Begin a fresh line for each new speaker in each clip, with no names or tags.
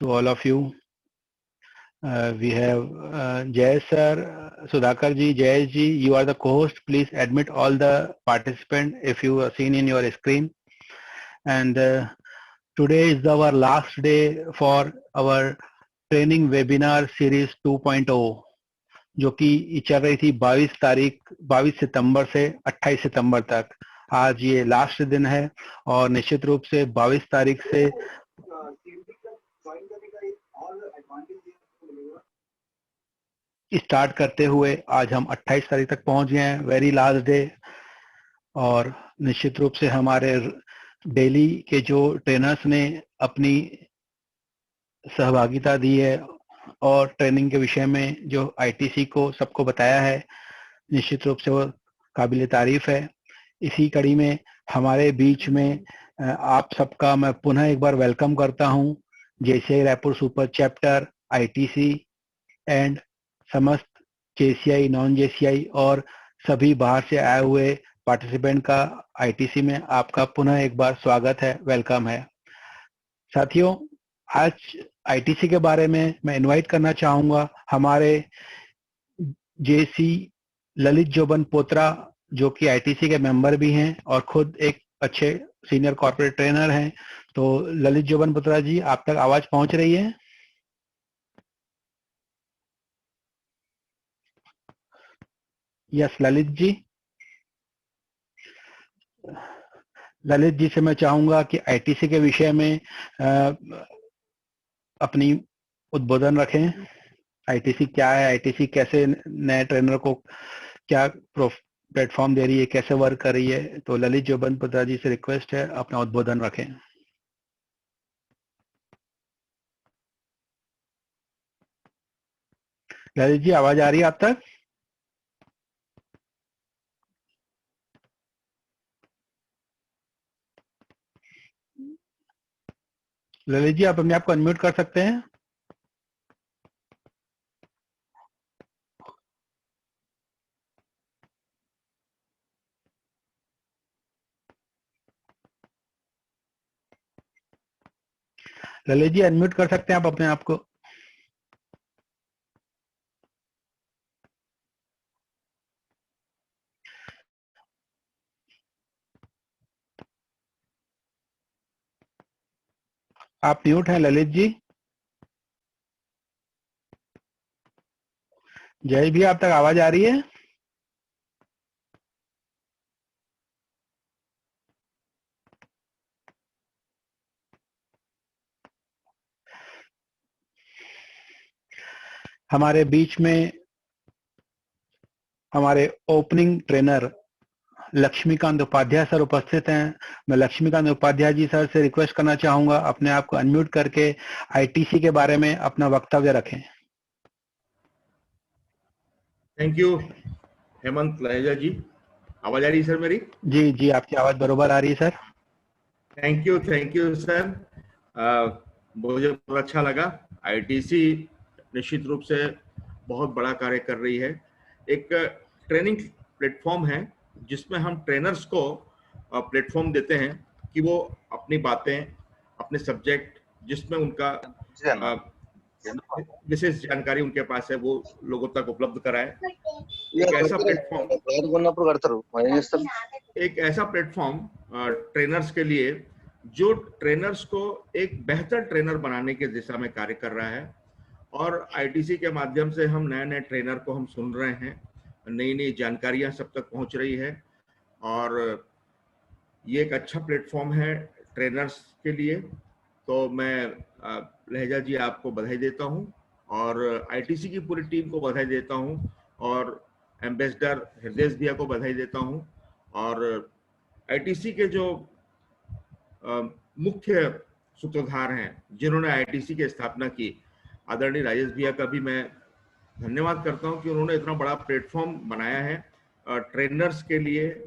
to all of you. We have Jayesh sir, Sudhakar ji, Jayesh ji, you are the co-host. Please admit all the participants if you are seen in your screen. And today is our last day for our training webinar series 2.0 जो कि चल रही थी 22 सितंबर से 28 सितंबर तक. आज ये last दिन है और निश्चित रूप से 22 तारीख से स्टार्ट करते हुए आज हम 28 तारीख तक पहुंच गए हैं, वेरी लास्ट डे. और निश्चित रूप से हमारे दिल्ली के जो ट्रेनर्स ने अपनी सहभागिता दी है और ट्रेनिंग के विषय में जो आईटीसी को सबको बताया है, निश्चित रूप से वो काबिल तारीफ है. इसी कड़ी में हमारे बीच में आप सबका मैं पुनः एक बार वेलकम करता हूं. JCI Raipur super chapter, ITC and समस्त जेसीआई, नॉन जेसीआई और सभी बाहर से आए हुए पार्टिसिपेंट का आईटीसी में आपका पुनः एक बार स्वागत है, वेलकम है. साथियों, आज आईटीसी के बारे में मैं इनवाइट करना चाहूंगा हमारे जेसी ललित जोबन पोत्रा, जो कि आईटीसी के मेंबर भी हैं और खुद एक अच्छे सीनियर कॉर्पोरेट ट्रेनर हैं. तो ललित जोबन पोत्रा जी, आप तक आवाज पहुंच रही है? यस ललित जी. ललित जी से मैं चाहूंगा कि आईटीसी के विषय में अपनी उद्बोधन रखें. आईटीसी क्या है, आईटीसी कैसे नए ट्रेनर को क्या प्लेटफॉर्म दे रही है, कैसे वर्क कर रही है. तो ललित जोबन पोत्रा जी से रिक्वेस्ट है, अपना उद्बोधन रखें. ललित जी, आवाज आ रही है आप तक? ललित जी, आप अपने आप को अनम्यूट कर सकते हैं? ललित जी, अनम्यूट कर सकते हैं आप अपने आप को? आप म्यूट हैं ललित जी. जय भी, आप तक आवाज आ रही है? हमारे बीच में हमारे opening trainer Laxmikant Upadhyay sir उपस्थित हैं. मैं लक्ष्मीकांत उपाध्याय जी सर से रिक्वेस्ट करना चाहूंगा, अपने आप को अनम्यूट करके आईटीसी के बारे में अपना वक्तव्य रखें.
थैंक यू हेमंत लहेजा जी. आवाज आ रही है सर मेरी?
जी जी, आपकी आवाज बरोबर आ रही है सर.
Thank you sir. मुझे बहुत अच्छा लगा. आईटीसी निश्चित रूप से बहुत बड़ा कार्य कर रही है. एक ट्रेनिंग प्लेटफॉर्म है जिसमें हम ट्रेनर्स को प्लेटफॉर्म देते हैं कि वो अपनी बातें, अपने सब्जेक्ट जिसमें उनका विशेष जानकारी उनके पास है वो लोगों तक उपलब्ध कराए. एक ऐसा प्लेटफॉर्म ट्रेनर्स के लिए जो ट्रेनर्स को एक बेहतर ट्रेनर बनाने की दिशा में कार्य कर रहा है. और आईटीसी के माध्यम से हम नए ट्रेनर को हम सुन रहे हैं, नई जानकारियां सब तक पहुंच रही है और ये एक अच्छा प्लेटफॉर्म है ट्रेनर्स के लिए. तो मैं लहजा जी आपको बधाई देता हूं और आईटीसी की पूरी टीम को बधाई देता हूं और एम्बेसडर हृदय भैया को बधाई देता हूं. और आईटीसी के जो मुख्य सूत्रधार हैं जिन्होंने आईटीसी की स्थापना की, आदरणीय राजेश भैया का भी मैं धन्यवाद करता हूं कि उन्होंने इतना बड़ा प्लेटफॉर्म बनाया है ट्रेनर्स के लिए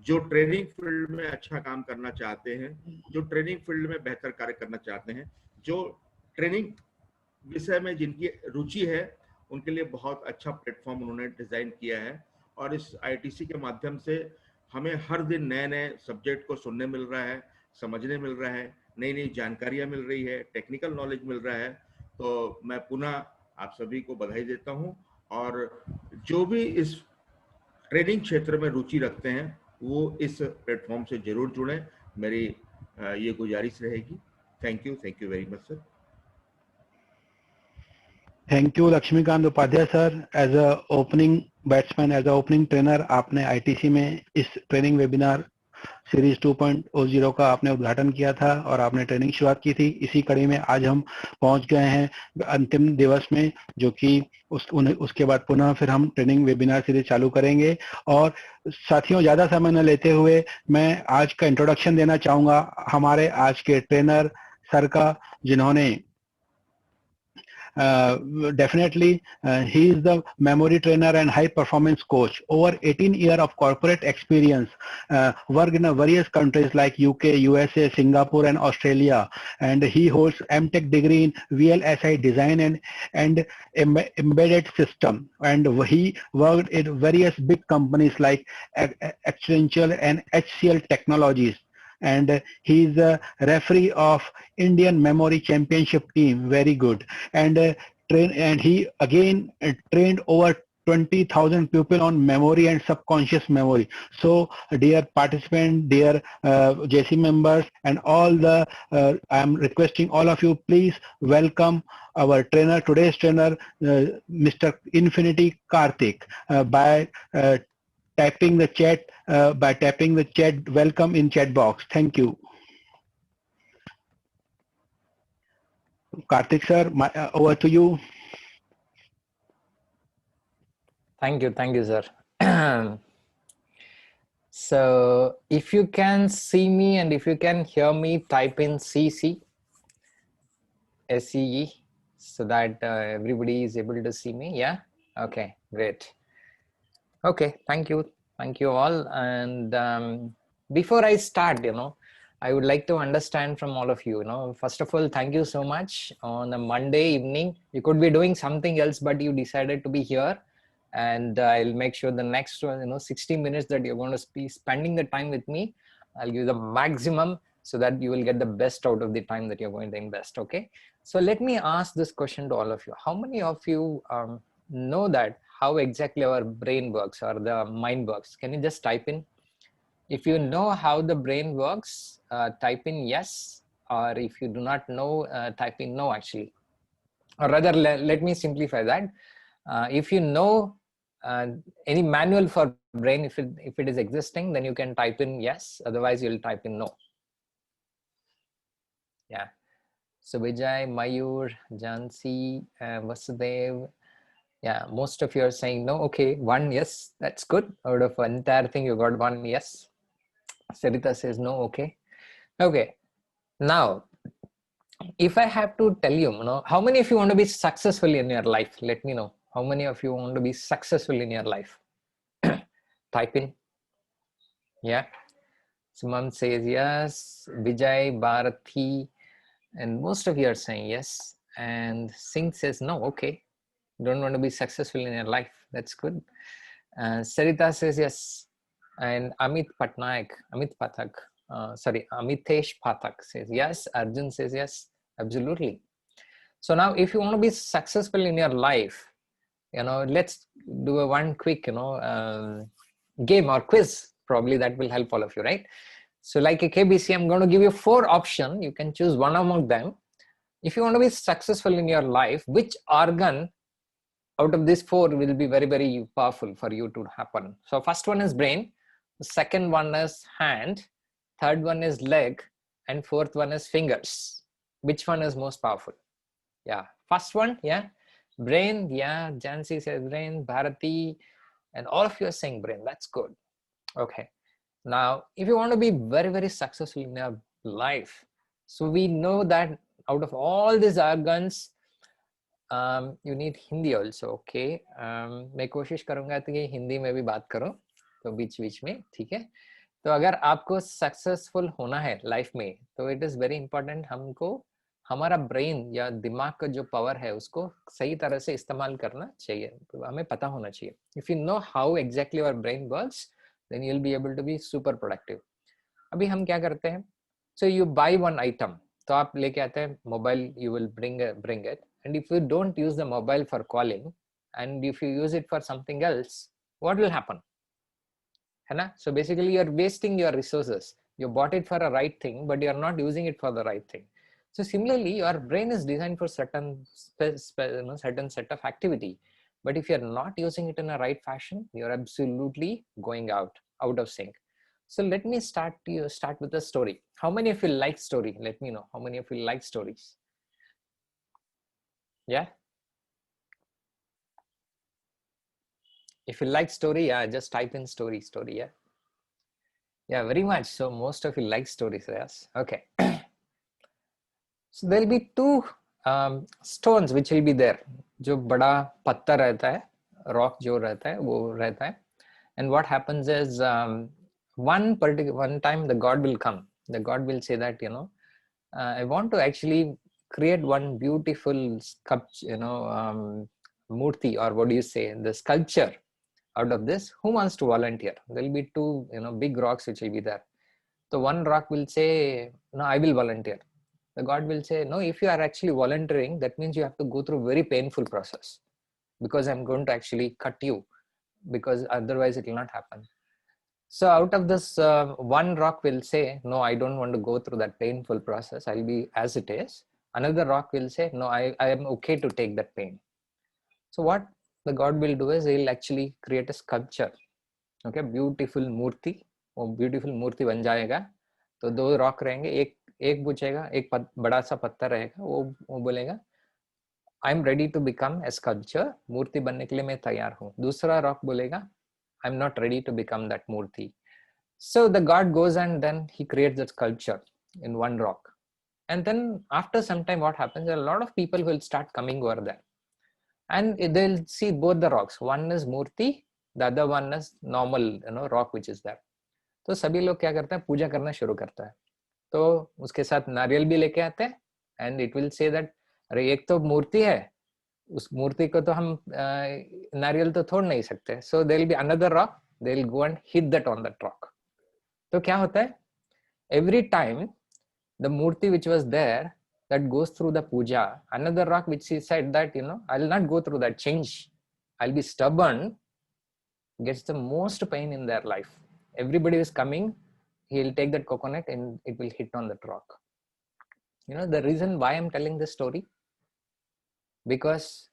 जो ट्रेनिंग फील्ड में अच्छा काम करना चाहते हैं, जो ट्रेनिंग फील्ड में बेहतर कार्य करना चाहते हैं, जो ट्रेनिंग विषय में जिनकी रुचि है, उनके लिए बहुत अच्छा प्लेटफॉर्म उन्होंने डिजाइन किया है. और इस आईटीसी के माध्यम से हमें हर दिन नए सब्जेक्ट को सुनने मिल रहा है, समझने मिल रहा है, नई नई जानकारियां मिल रही है, टेक्निकल नॉलेज मिल रहा है। तो मैं पुनः आप सभी को बधाई देता हूं, और जो भी इस ट्रेनिंग क्षेत्र में रुचि रखते हैं वो इस प्लेटफॉर्म से जरूर जुड़ें, मेरी ये गुजारिश रहेगी। Thank you very much sir.
Thank you Laxmikant Upadhyay sir. As a opening batsman, as a opening trainer, आपने आईटीसी में इस ट्रेनिंग वेबिनार सीरीज 2.0 का आपने उद्घाटन किया था और आपने ट्रेनिंग शुरुआत की थी। इसी कड़ी में आज हम पहुंच गए हैं अंतिम दिवस में, जो कि उसके बाद पुनः फिर हम ट्रेनिंग वेबिनार सीरीज चालू करेंगे। और साथियों, ज्यादा समय न लेते हुए मैं आज का इंट्रोडक्शन देना चाहूंगा हमारे आज के ट्रेनर सर का, जिन्होंने definitely he is the memory trainer and high performance coach. Over 18 years of corporate experience, worked in various countries like UK, USA, Singapore and Australia, and he holds MTech degree in VLSI design and embedded system, and he worked in various big companies like Accenture and HCL Technologies, and he is a referee of Indian Memory Championship team. Very good. And he again trained over 20,000 people on memory and subconscious memory. So dear participants, dear JC members and all the, I am requesting all of you, please welcome our trainer, today's trainer, Mr. Infinity Karthik, by tapping the chat, welcome in chat box. Thank you. Karthik sir, over to you.
Thank you, sir. So if you can see me and if you can hear me, type in CC, SCE, so that everybody is able to see me. Yeah. Okay, great. Okay, thank you all. And before I start, I would like to understand from all of you, first of all, thank you so much. On a Monday evening, you could be doing something else, but you decided to be here, and I'll make sure the next 60 minutes that you're going to be spending the time with me, I'll give the maximum so that you will get the best out of the time that you're going to invest. Okay, so let me ask this question to all of you. How many of you know that how exactly our brain works or the mind works? Can you just type in? If you know how the brain works, type in yes, or if you do not know, type in no actually. Or rather, let me simplify that. If you know any manual for brain, if it is existing, then you can type in yes, otherwise you'll type in no. Yeah. So Vijay, Mayur, Jansi, Vasudev, yeah, most of you are saying no. Okay, one yes, that's good. Out of an entire thing, you got one yes. Sarita says no. Okay. Okay. Now, if I have to tell you, how many of you want to be successful in your life? Let me know. How many of you want to be successful in your life? Type in. Yeah. Sumam says yes. Vijay, Bharati, and most of you are saying yes. And Singh says no. Okay. Don't want to be successful in your life. That's good. Sarita says yes. And Amitesh Pathak says yes. Arjun says yes. Absolutely. So now if you want to be successful in your life, let's do a one quick, game or quiz. Probably that will help all of you, right? So like a KBC, I'm going to give you 4 options. You can choose one among them. If you want to be successful in your life, which organ out of these 4 will be very, very powerful for you to happen? So first one is brain. The second one is hand. Third one is leg. And fourth one is fingers. Which one is most powerful? Yeah. First one, yeah. Brain, yeah. Jansi says brain. Bharati. And all of you are saying brain. That's good. Okay. Now, if you want to be very, very successful in your life, so we know that out of all these organs, you need Hindi also. Okay. मैं कोशिश करूंगा कि हिंदी में भी बात करूं, तो बीच में, ठीक है? तो अगर आपको सक्सेसफुल होना है लाइफ में, तो इट इज वेरी इंपॉर्टेंट हमको हमारा ब्रेन या दिमाग का जो पावर है उसको सही तरह से इस्तेमाल करना चाहिए, तो हमें पता होना चाहिए. If you know how exactly our brain works, then you will be able to be super productive. अभी हम क्या करते हैं? So you buy one item, तो आप लेके आते हैं mobile, you will bring it, and if you don't use the mobile for calling and if you use it for something else, what will happen? है ना? So basically you are wasting your resources. You bought it for a right thing, but you are not using it for the right thing. So similarly, your brain is designed for certain certain set of activity, but if you are not using it in a right fashion, you are absolutely going out of sync. So let me start with a story. How many of you like story? Let me know. How many of you like stories? Yeah. If you like story, yeah, just type in story. Yeah. Yeah, very much. So most of you like stories. Yes. Okay. So there will be two stones which will be there. जो बड़ा पत्थर रहता है, rock जो रहता है, वो रहता है. And what happens is one time the God will come. The God will say that, you know, I want to actually create one beautiful sculpture, murti, or what do you say, the sculpture out of this. Who wants to volunteer? There will be two, big rocks which will be there. So one rock will say, no, I will volunteer. The God will say, no, if you are actually volunteering, that means you have to go through a very painful process, because I'm going to actually cut you, because otherwise it will not happen. So out of this, one rock will say, no, I don't want to go through that painful process. I'll be as it is. Another rock will say, no, I am okay to take that pain. So what the God will do is he'll actually create a sculpture. Okay, beautiful murti. वो beautiful मूर्ति बन जाएगा. तो दो rock रहेंगे, एक पूछेगा, एक बड़ा सा पत्थर रहेगा, वो बोलेगा I am ready to become a sculpture, मूर्ति बनने के लिए मैं तैयार हूँ. दूसरा रॉक बोलेगा I am not ready to become that मूर्ति. So the God goes and then he creates that sculpture in one rock. And then after some time what happens, a lot of people will start coming over there. And they'll see both the rocks. One is Murti, the other one is normal, rock which is there. तो सभी लोग क्या करते हैं, पूजा करना शुरू करता है. तो उसके साथ नारियल भी लेके आते हैं. And it will say that अरे एक तो मूर्ति है, उस मूर्ति को तो हम नारियल तो तोड़ नहीं सकते. So there will be another rock, they will go and hit that on that rock. तो क्या होता है, एवरी टाइम द मूर्ति which was there that goes through the puja, another rock which he said that, I'll not go through that change, I'll be stubborn, gets the most pain in their life. Everybody is coming, he'll take that coconut and it will hit on that rock. The reason why I'm telling this story, because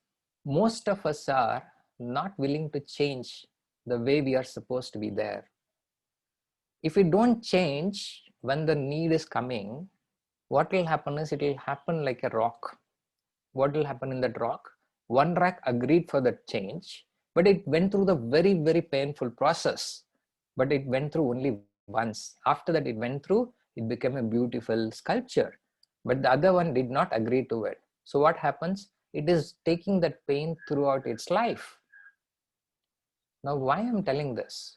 most of us are not willing to change the way we are supposed to be there. If we don't change when the need is coming, what will happen is it will happen like a rock. What will happen in that rock? One rock agreed for that change, but it went through the very, very painful process. But it went through only once. After that it went through, it became a beautiful sculpture. But the other one did not agree to it. So what happens? It is taking that pain throughout its life. Now why I'm telling this?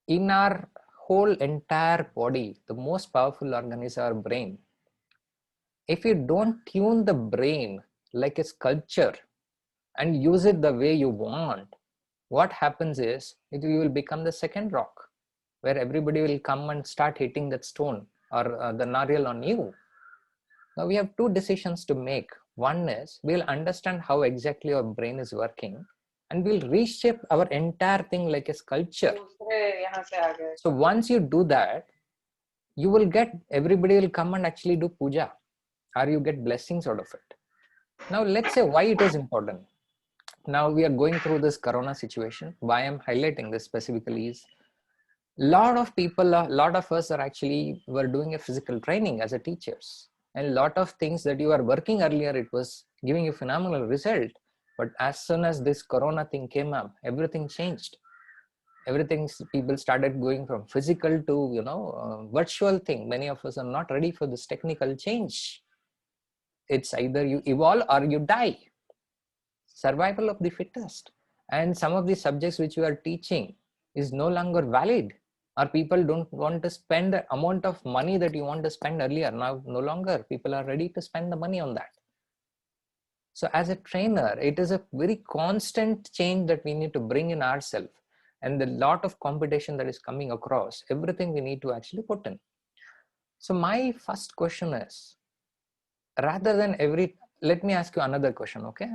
In our whole entire body, the most powerful organ is our brain. If you don't tune the brain like a sculpture and use it the way you want, what happens is you will become the second rock, where everybody will come and start hitting that stone or the nariyal on you. Now we have two decisions to make. One is we'll understand how exactly our brain is working, and we'll reshape our entire thing like a sculpture. So once you do that, you will get, everybody will come and actually do puja, or you get blessings out of it. Now let's say why it is important. Now we are going through this corona situation. Why I'm highlighting this specifically is a lot of people, a lot of us are actually were doing a physical training as a teachers, and a lot of things that you were working earlier, it was giving you phenomenal result. But as soon as this corona thing came up, everything changed. Everything, people started going from physical to virtual thing. Many of us are not ready for this technical change. It's either you evolve or you die. Survival of the fittest. And some of the subjects which you are teaching is no longer valid, or people don't want to spend the amount of money that you want to spend earlier. Now no longer people are ready to spend the money on that. So as a trainer, it is a very constant change that we need to bring in ourselves, and the lot of competition that is coming across, everything we need to actually put in. So my first question is, rather than let me ask you another question, okay?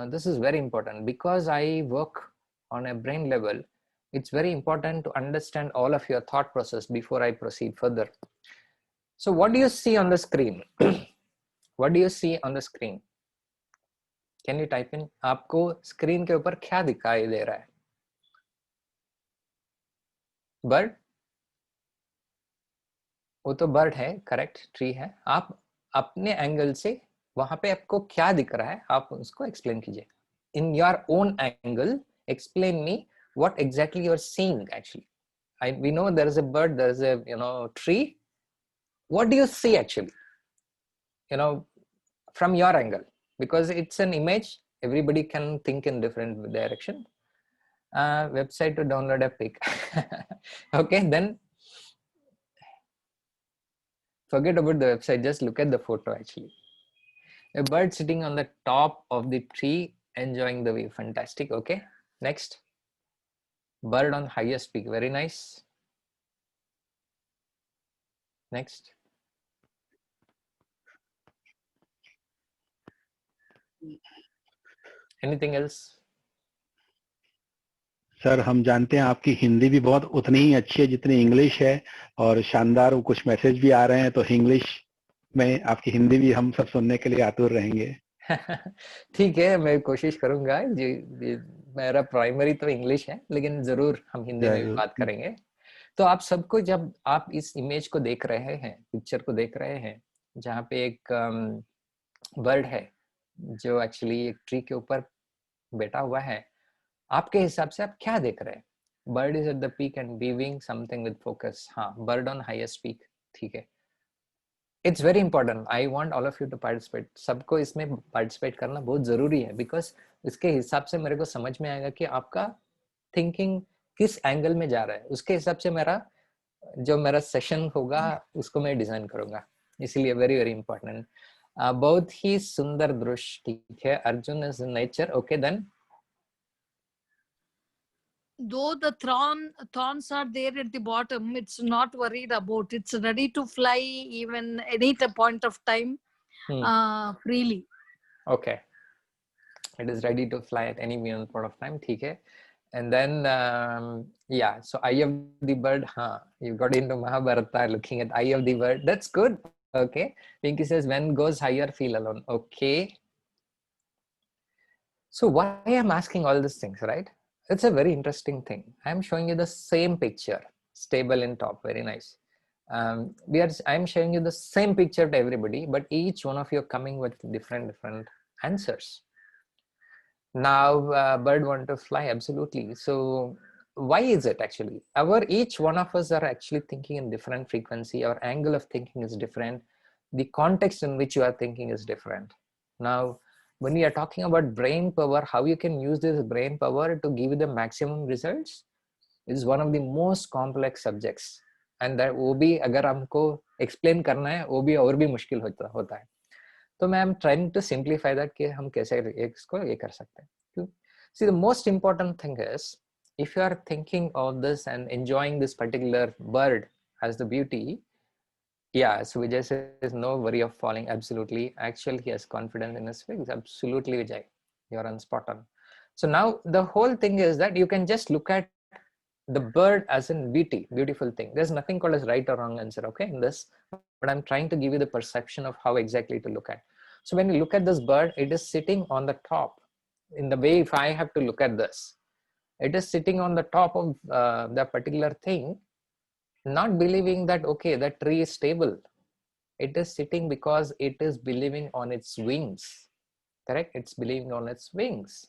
This is very important because I work on a brain level. It's very important to understand all of your thought process before I proceed further. So what do you see on the screen? What do you see on the screen? Can you type in? आपको screen के ऊपर क्या दिखाई दे रहा है? Bird? वो तो bird है, correct? Tree है. आप अपने angle से वहाँ पे आपको क्या दिख रहा है? आप उसको explain कीजिए. In your own angle, explain me what exactly you're seeing actually. We know there is a bird, there is a tree. What do you see actually? From your angle, because it's an image, everybody can think in different direction. Website to download a pic. Okay, then forget about the website, just look at the photo actually. A bird sitting on the top of the tree enjoying the view. Fantastic. Okay, next. Bird on highest peak. Very nice. Next. Anything else?
Sir हम जानते हैं आपकी हिंदी भी बहुत उतनी ही अच्छी है जितनी इंग्लिश है, और शानदार कुछ मैसेज भी आ रहे हैं, तो इंग्लिश में आपकी हिंदी भी हम सब सुनने के लिए आतुर रहेंगे.
ठीक है, मैं कोशिश करूंगा जी. मेरा प्राइमरी तो इंग्लिश है, लेकिन जरूर हम हिंदी में भी बात करेंगे. तो आप सबको, जब आप इस इमेज को देख रहे हैं, पिक्चर को देख रहे हैं, जहाँ पे एक बर्ड है जो एक्चुअली एक ट्री के ऊपर बैठा हुआ है, आपके हिसाब से आप क्या देख रहे हैं? Bird is at the peak and weaving something with focus. हाँ, बर्ड ऑन हाईएस्ट पीक. ठीक है, it's very important. I want all of you to participate. सबको इसमें पार्टिसिपेट करना बहुत जरूरी है, बिकॉज इसके हिसाब से मेरे को समझ में आएगा कि आपका थिंकिंग किस एंगल में जा रहा है. उसके हिसाब से मेरा सेशन होगा उसको मैं डिजाइन करूंगा. इसलिए वेरी वेरी इंपॉर्टेंट. बहुत ही सुंदर दृश्य. ठीक है, Arjun is in nature. Okay, then
though the thorns are there at the bottom, it's not worried about. It's ready to fly even any point of time, freely. Okay,
it is ready to fly at any given point of time. ठीक है. And then yeah, so eye of the bird. You got into Mahabharata looking at eye of the bird. That's good. Okay, Pinky says when goes higher feel alone. Okay, so why I'm asking all these things, right? It's a very interesting thing. I'm showing you the same picture, stable in top, very nice. I'm showing you the same picture to everybody, but each one of you are coming with different answers. Now, bird want to fly, absolutely. So why is it actually? Each one of us are actually thinking in different frequency. Our angle of thinking is different. The context in which you are thinking is different. Now, when we are talking about brain power, how you can use this brain power to give you the maximum results is one of the most complex subjects. And that वो भी अगर हमको explain करना है, वो भी और भी मुश्किल होता है. तो मैं am trying to simplify that कि हम कैसे इसको ये कर सकते हैं. See, the most important thing is, if you are thinking of this and enjoying this particular bird as the beauty, yeah, so Vijay says no worry of falling. Absolutely. Actually, he has confidence in his wings. Absolutely, Vijay. You're on spot on. So now the whole thing is that you can just look at the bird as in beautiful thing. There's nothing called as right or wrong answer, okay, in this, but I'm trying to give you the perception of how exactly to look at. So when you look at this bird, it is sitting on the top. In the way, if I have to look at this, it is sitting on the top of the particular thing, not believing that, okay, that tree is stable. It is sitting because it is believing on its wings, correct? It's believing on its wings.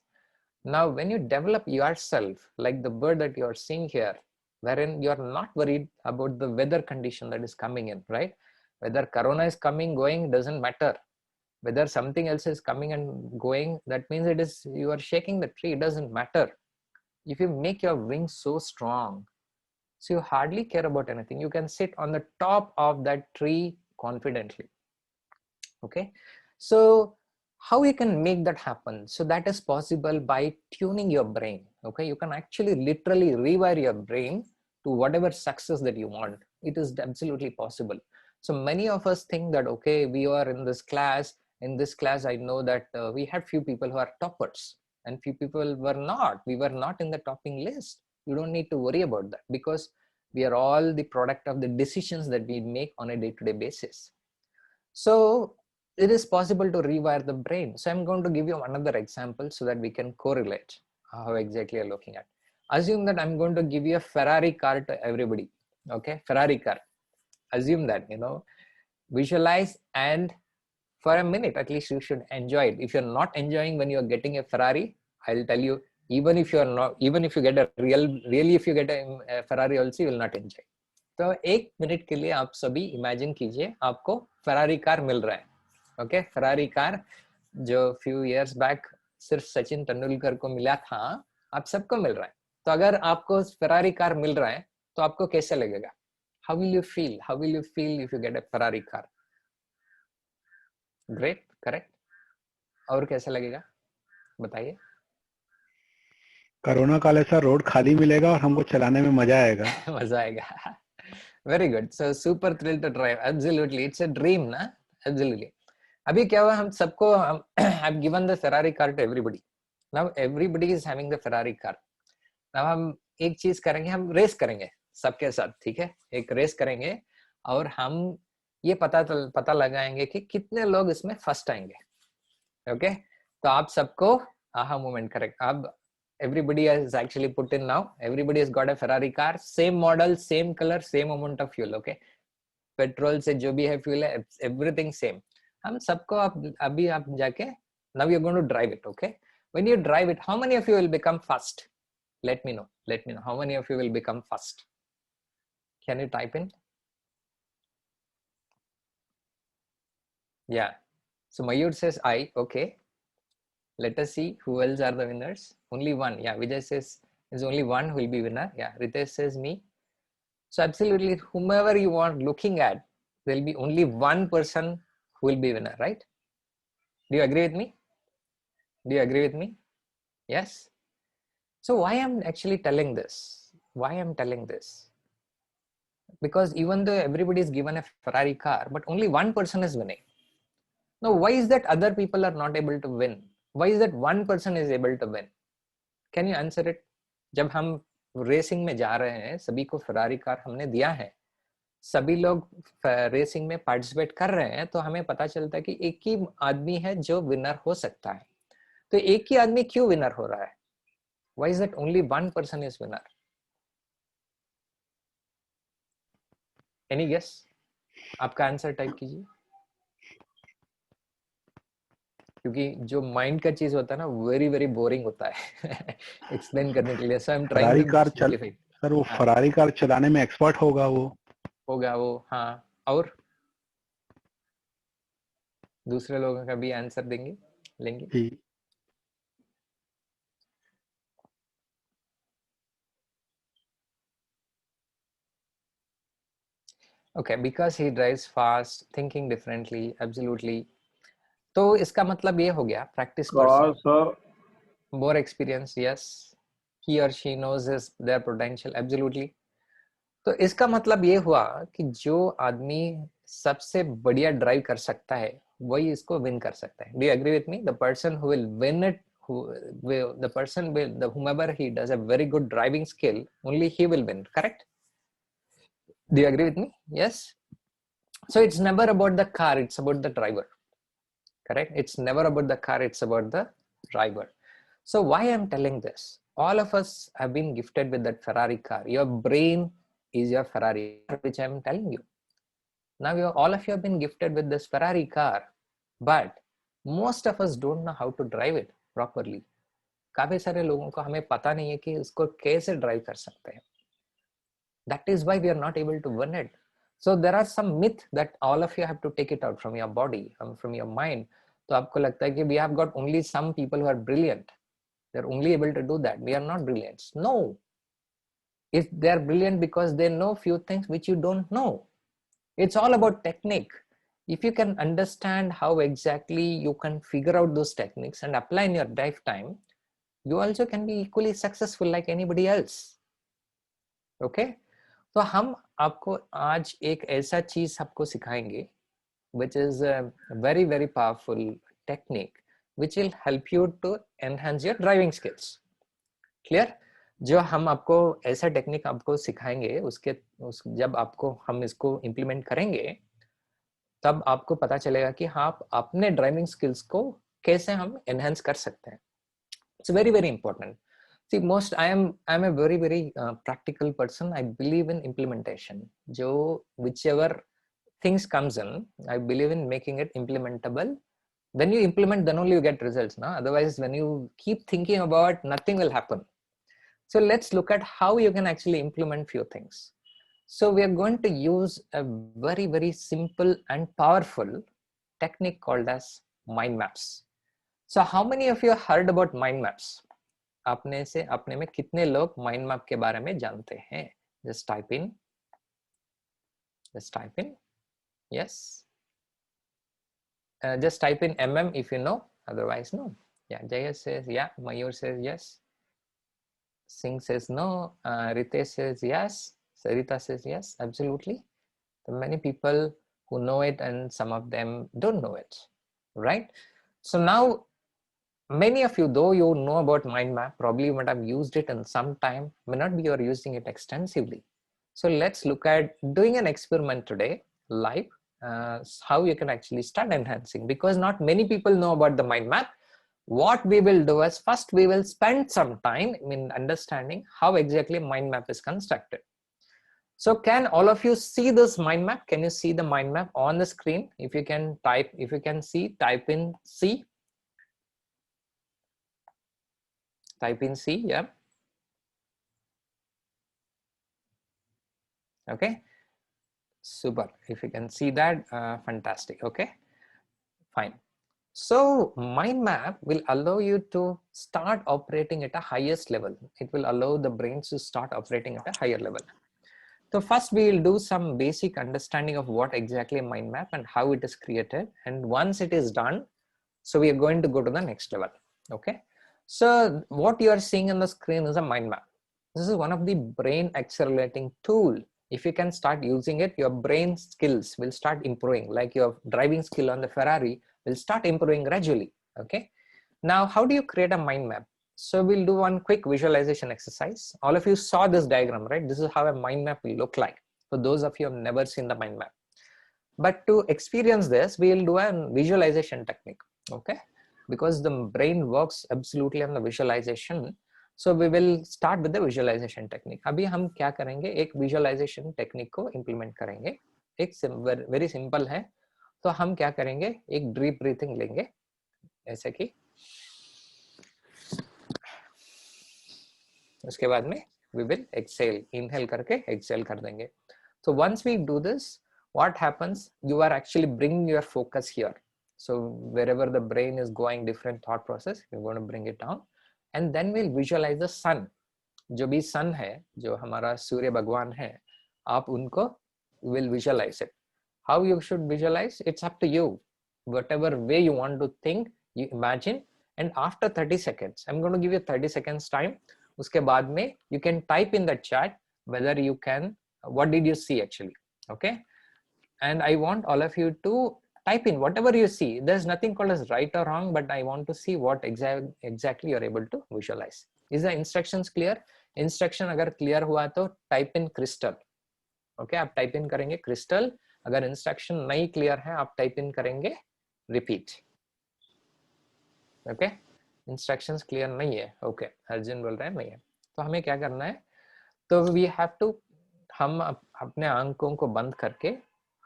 Now, when you develop yourself like the bird that you're seeing here, wherein you're not worried about the weather condition that is coming in, right? Whether corona is coming, going, doesn't matter. Whether something else is coming and going, that means you are shaking the tree, it doesn't matter. If you make your wings so strong, so you hardly care about anything. You can sit on the top of that tree confidently. Okay, so how you can make that happen? So that is possible by tuning your brain. Okay, you can actually literally rewire your brain to whatever success that you want. It is absolutely possible. So many of us think that, okay, we are in this class. In this class, I know that we had few people who are toppers and few people were not. We were not in the topping list. You don't need to worry about that, because we are all the product of the decisions that we make on a day-to-day basis. So it is possible to rewire the brain. So I'm going to give you another example so that we can correlate how exactly you're looking at. Assume that I'm going to give you a Ferrari car to everybody. Okay, Ferrari car. Assume that, you know, visualize, and for a minute at least you should enjoy it. If you're not enjoying when you're getting a Ferrari, I'll tell you, even if you're not, even if you get a really if you get a Ferrari also, you will not enjoy. तो एक minute के लिए आप सभी imagine कीजिए आपको Ferrari car मिल रहा है. ओके, फरारी कार जो फ्यू इयर्स बैक सिर्फ सचिन तेंदुलकर को मिला था, आप सबको मिल रहा है. तो अगर आपको फरारी कार मिल रहा है तो आपको कैसे लगेगा? How will you feel? How will you feel if you get a Ferrari car? Great, correct. और कैसे लगेगा बताइए?
कोरोना काल ऐसा रोड खाली मिलेगा और हमको चलाने में मजा आएगा.
मजा आएगा. Very good. So super thrilled to drive. Absolutely, it's a dream, ना? Absolutely. अभी क्या हुआ, हम सबको I've given the Ferrari car to everybody. Now everybody is having the Ferrari car. Now हम एक चीज करेंगे, हम रेस करेंगे सबके साथ, ठीक है? एक रेस करेंगे और हम ये पता लगाएंगे कि कितने लोग इसमें फर्स्ट आएंगे. ओके, तो आप सबको आहा मोमेंट करेक्ट. अब everybody has actually put in now. Everybody has got a Ferrari car, same model, same color, same amount of fuel. Okay, petrol से जो भी है fuel है, everything same. हम सबको अभी आप जाके, now you're going to drive it. Okay, when you drive it, how many of you will become fast? Let me know. Let me know how many of you will become fast. Can you type in? Yeah. So Mayur says I. Okay. Let us see who else are the winners. Only one. Yeah, Vijay says there's only one who will be winner. Yeah, Ritesh says me. So absolutely, whomever you are looking at, there will be only one person who will be winner, right? Do you agree with me? Do you agree with me? Yes. So why I'm actually telling this? Why I'm telling this? Because even though everybody is given a Ferrari car, but only one person is winning. Now, why is that other people are not able to win? Why is that one person is able to win? Can you answer it? जब हम racing में जा रहे हैं, सभी को Ferrari car हमने दिया है, सभी लोग रेसिंग में पार्टिसिपेट कर रहे हैं, तो हमें पता चलता है कि एक ही आदमी है जो विनर हो सकता है. तो एक ही आदमी क्यों विनर हो रहा है? Why is that only one person is winner? Any guess? आपका आंसर टाइप कीजिए. क्योंकि जो माइंड का चीज होता है ना, वेरी वेरी बोरिंग होता है एक्सप्लेन करने के लिए. So I am trying to simplify.
Sir वो फरारी कार चलाने में एक्सपर्ट होगा वो.
हाँ. और दूसरे लोगों का भी आंसर लेंगे. Okay, because he drives fast, thinking differently, absolutely. तो इसका मतलब ये हो गया, practice person, more experience, yes. He or she knows their potential, absolutely. तो इसका मतलब ये हुआ कि जो आदमी सबसे बढ़िया ड्राइव कर सकता है, वही इसको विन कर सकता है. Do you agree with me? The person who will win it, whomever he does a very good driving skill, only he will win. Correct? Do you agree with me? Yes. So it's never about the car, it's about the driver. Correct? It's never about the car, it's about the driver. So why I'm telling this? All of us have been gifted with that Ferrari car. Your brain is your Ferrari, which I'm telling you. Now all of you have been gifted with this Ferrari car, but most of us don't know how to drive it properly. काफी सारे लोगों को हमें पता नहीं है कि इसको कैसे ड्राइव कर सकते हैं. That is why we are not able to win it. So there are some myths that all of you have to take it out from your body, from your mind. तो आपको लगता है कि we have got only some people who are brilliant. They're only able to do that. We are not brilliant. No. If they are brilliant because they know few things which you don't know. It's all about technique. If you can understand how exactly you can figure out those techniques and apply in your lifetime, you also can be equally successful like anybody else. Okay? तो हम आपको आज एक ऐसा चीज आपको सिखाएंगे which is a very very powerful technique which will help you to enhance your driving skills. Clear? जो हम आपको ऐसा टेक्निक आपको सिखाएंगे जब आपको हम इसको इम्प्लीमेंट करेंगे तब आपको पता चलेगा कि हाँ आप अपने ड्राइविंग स्किल्स को कैसे हम एनहेंस कर सकते हैं. It's very very important. See, I'm a very very practical person. I believe in implementation. जो whichever things comes in, I believe in making it implementable. When you implement, then only you get results. No? Otherwise, when you keep thinking about, nothing will happen. So let's look at how you can actually implement few things. So we are going to use a very very simple and powerful technique called as mind maps. So how many of you heard about mind maps? अपने में कितने लोग mind map के बारे में जानते हैं? Just type in. Yes. Just type in MM if you know, otherwise no. Yeah, Jaya says yeah, Mayur says yes, Singh says no, Ritesh says yes, Sarita says yes, absolutely. There are many people who know it and some of them don't know it, right? So now many of you, though you know about mind map, probably you might have used it in some time, may not be you're using it extensively. So let's look at doing an experiment today live, how you can actually start enhancing, because not many people know about the mind map. What we will do is first we will spend some time in understanding how exactly mind map is constructed. So can all of you see this mind map? Can you see the mind map on the screen? If you can see, type in C. Type in C, yeah. Okay, super. If you can see that, fantastic. Okay, fine. So mind map will allow you to start operating at a highest level. It will allow the brains to start operating at a higher level. So first we will do some basic understanding of what exactly mind map and how it is created. And once it is done, so we are going to go to the next level. Okay. So what you are seeing on the screen is a mind map. This is one of the brain accelerating tool. If you can start using it, your brain skills will start improving, like your driving skill on the Ferrari will start improving gradually. Okay. Now, how do you create a mind map? So we'll do one quick visualization exercise. All of you saw this diagram, right? This is how a mind map will look like. For those of you who have never seen the mind map. But to experience this, we'll do a visualization technique. Okay. Because the brain works absolutely on the visualization. So we will start with the visualization technique. अभी हम क्या करेंगे? एक visualization technique को implement करेंगे. एक very simple है. तो हम क्या करेंगे? एक deep breathing लेंगे. ऐसे कि उसके बाद में we will exhale. Inhale करके exhale कर देंगे. So once we do this, what happens? You are actually bringing your focus here. So wherever the brain is going different thought process, we're going to bring it down. And then we'll visualize the sun. जो भी sun है, जो हमारा सूर्य भगवान है, आप उनको will visualize it. How you should visualize? It's up to you. Whatever way you want to think, you imagine. And after 30 seconds, I'm going to give you 30 seconds time. उसके बाद में you can type in the chat whether you can, what did you see actually? Okay. And I want all of you to type in whatever you see. There's nothing called as right or wrong, but I want to see what exactly you're able to visualize. Is the instructions clear? Instruction अगर clear हुआ तो type in crystal. Okay, आप type in करेंगे crystal. अगर instruction नहीं clear है, आप type in करेंगे repeat. Okay, instructions clear नहीं है. Okay, अर्जुन बोल रहे हैं नहीं है. तो हमें क्या करना है? तो we have to, हम अपने आंखों को बंद करके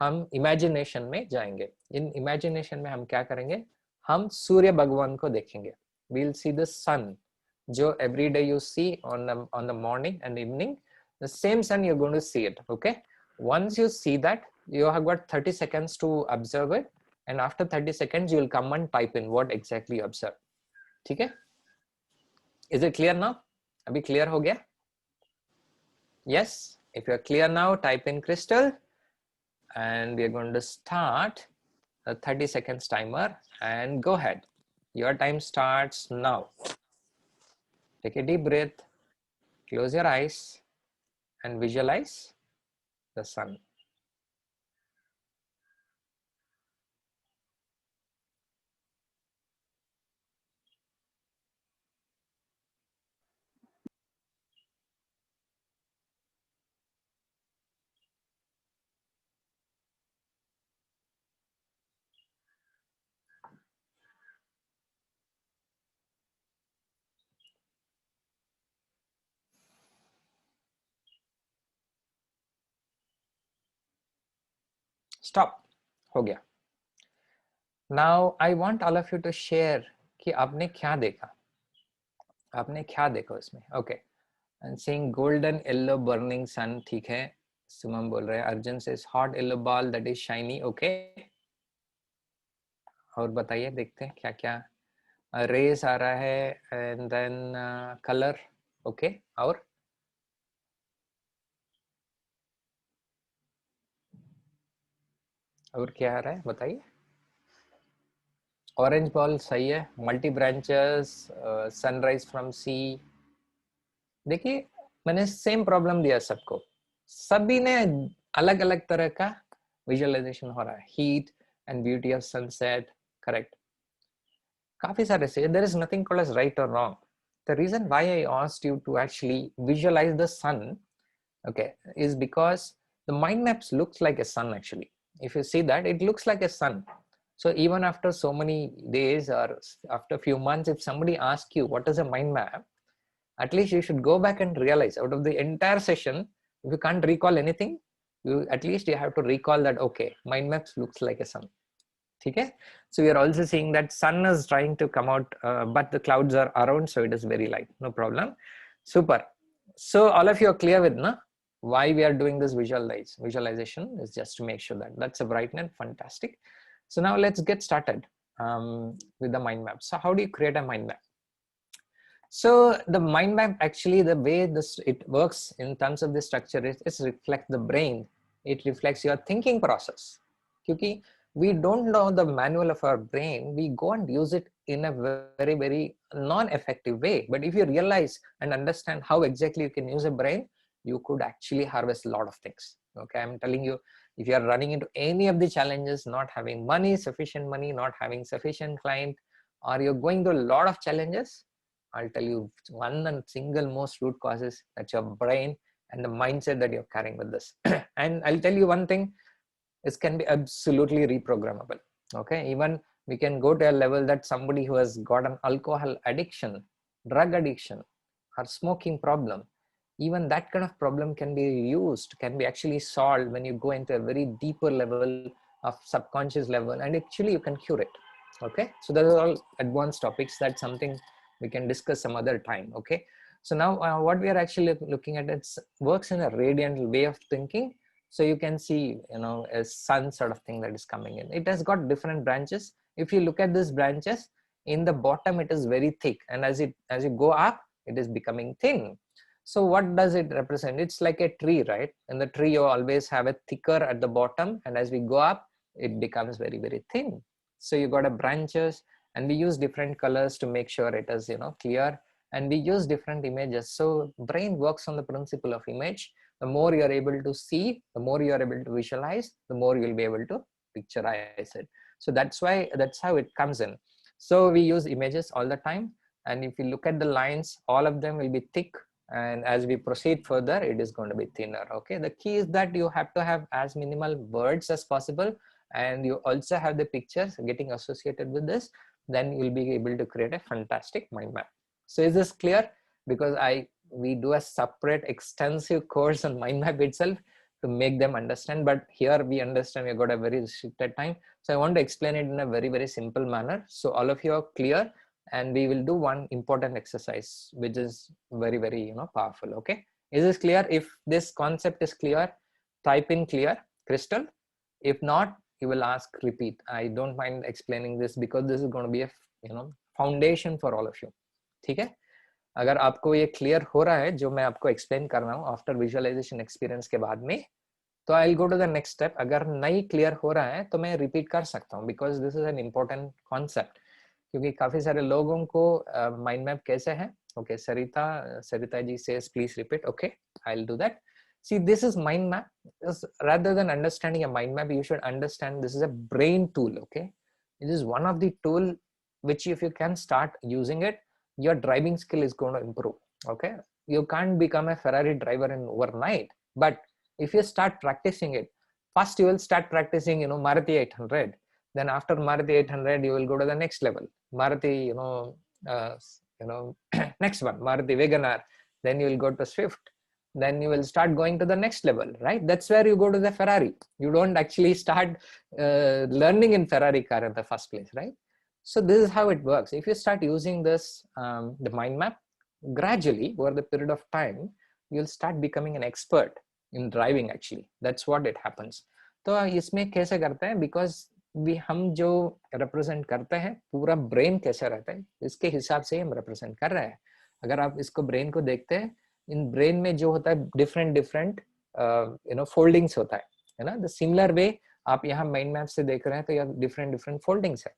हम इमेजिनेशन में जाएंगे. इन इमेजिनेशन में हम क्या करेंगे? हम सूर्य भगवान को देखेंगे. We'll see the sun, जो every day you see on the morning and evening. The same sun you're going to see it. Okay. Once you see that, you have got 30 seconds to observe it, and after 30 seconds you will come and type in what exactly you observe. ठीक है? Is it clear now? अभी clear हो गया? Yes. If you're clear now, type in crystal. And we are going to start the 30 seconds timer and go ahead. Your time starts now. Take a deep breath, close your eyes and visualize the sun. Stop. हो गया. Now I want all of you to share कि आपने क्या देखा, आपने क्या देखा उसमें. Okay. And saying golden yellow burning sun, ठीक है. सुमन बोल रहे हैं. Arjun says hot yellow ball that is shiny. Okay. और बताइए, देखते हैं क्या क्या. रेस आ रहा है and then color. Okay. और क्या आ रहा है बताइए. ऑरेंज बॉल सही है. मल्टी ब्रांचेस, सनराइज फ्रॉम सी. देखिए मैंने सेम प्रॉब्लम दिया सबको, सभी ने अलग अलग तरह का विजुअलाइजेशन हो रहा है. Heat and beauty of sunset. Correct. काफी सारे से. There is nothing called as right or wrong. The reason why I asked you to actually visualize the sun, okay, is because the mind maps looks like a sun actually. If you see that, it looks like a sun. So even after so many days or after a few months, if somebody asks you what is a mind map, at least you should go back and realize out of the entire session, if you can't recall anything, you at least you have to recall that, okay, mind maps looks like a sun. Okay, so we are also seeing that sun is trying to come out, but the clouds are around, so it is very light. No problem. Super. So all of you are clear with why we are doing this visualization is just to make sure that that's a brightness. Fantastic. So now let's get started with the mind map. So how do you create a mind map? So the mind map, actually the way it works in terms of the structure is reflect the brain. It reflects your thinking process. Because we don't know the manual of our brain, we go and use it in a very, very non-effective way. But if you realize and understand how exactly you can use a brain, you could actually harvest a lot of things. Okay, I'm telling you, if you are running into any of the challenges, not having money, sufficient money, not having sufficient client, or you're going through a lot of challenges, I'll tell you one and single most root causes, that's your brain and the mindset that you're carrying with this. And I'll tell you one thing, this can be absolutely reprogrammable. Okay, even we can go to a level that somebody who has got an alcohol addiction, drug addiction, or smoking problem, even that kind of problem can be used, can be actually solved when you go into a very deeper level of subconscious level, and actually you can cure it. Okay, so those are all advanced topics. That's something we can discuss some other time. Okay, so now what we are actually looking at, it works in a radiant way of thinking. So you can see, a sun sort of thing that is coming in. It has got different branches. If you look at these branches, in the bottom it is very thick, and as you go up, it is becoming thin. So what does it represent? It's like a tree, right? In the tree, you always have a thicker at the bottom, and as we go up, it becomes very, very thin. So you got a branches, and we use different colors to make sure it is, clear, and we use different images. So brain works on the principle of image. The more you are able to see, the more you are able to visualize, the more you'll be able to picturize it. So that's how it comes in. So we use images all the time, and if you look at the lines, all of them will be thick, and as we proceed further, it is going to be thinner. Okay, the key is that you have to have as minimal words as possible, and you also have the pictures getting associated with this. Then you'll be able to create a fantastic mind map. So is this clear? Because we do a separate extensive course on mind map itself to make them understand, but here we understand we've got a very restricted time. So I want to explain it in a very, very simple manner. So all of you are clear, and we will do one important exercise, which is very, very, powerful. Okay. Is this clear? If this concept is clear, type in clear, Crystal. If not, you will ask repeat. I don't mind explaining this because this is going to be a, foundation for all of you. ठीक है. अगर आपको ये clear हो रहा है जो मैं आपको एक्सप्लेन कर रहा हूँ आफ्टर विजुअलाइजेशन एक्सपीरियंस के बाद में, तो I will go to the next step. अगर नहीं क्लियर हो रहा है तो मैं रिपीट कर सकता हूँ, because this is an important concept. क्योंकि काफी सारे लोगों को माइंड मैप कैसे है. Okay, Sarita ji says please repeat. Okay, I will do that. See, this is mind map. Rather than understanding a mind map, you should understand this is a brain tool. Okay, it is one of the tool which, if you can start using it, your driving skill is going to improve. Okay, you can't become a Ferrari driver in overnight, but if you start practicing it, first you will start practicing, you know, Maruti 800. Then after Maruti 800, you will go to the next level, Maruti, next one, Maruti Wagoner. Then you will go to Swift. Then you will start going to the next level, right? That's where you go to the Ferrari. You don't actually start learning in Ferrari car in the first place, right? So this is how it works. If you start using this, the mind map, gradually over the period of time, you'll start becoming an expert in driving. Actually, that's what it happens. तो इसमें कैसे करते हैं? Because हम जो represent करते हैं, पूरा brain कैसा रहता है, इसके हिसाब से हम represent कर रहे हैं. अगर आप इसको brain को देखते हैं, इन ब्रेन में जो होता है डिफरेंट फोल्डिंग्स होता है ना. द सिमिलर वे आप यहाँ माइंड मैप से देख रहे हैं तो यहाँ डिफरेंट फोल्डिंग्स है.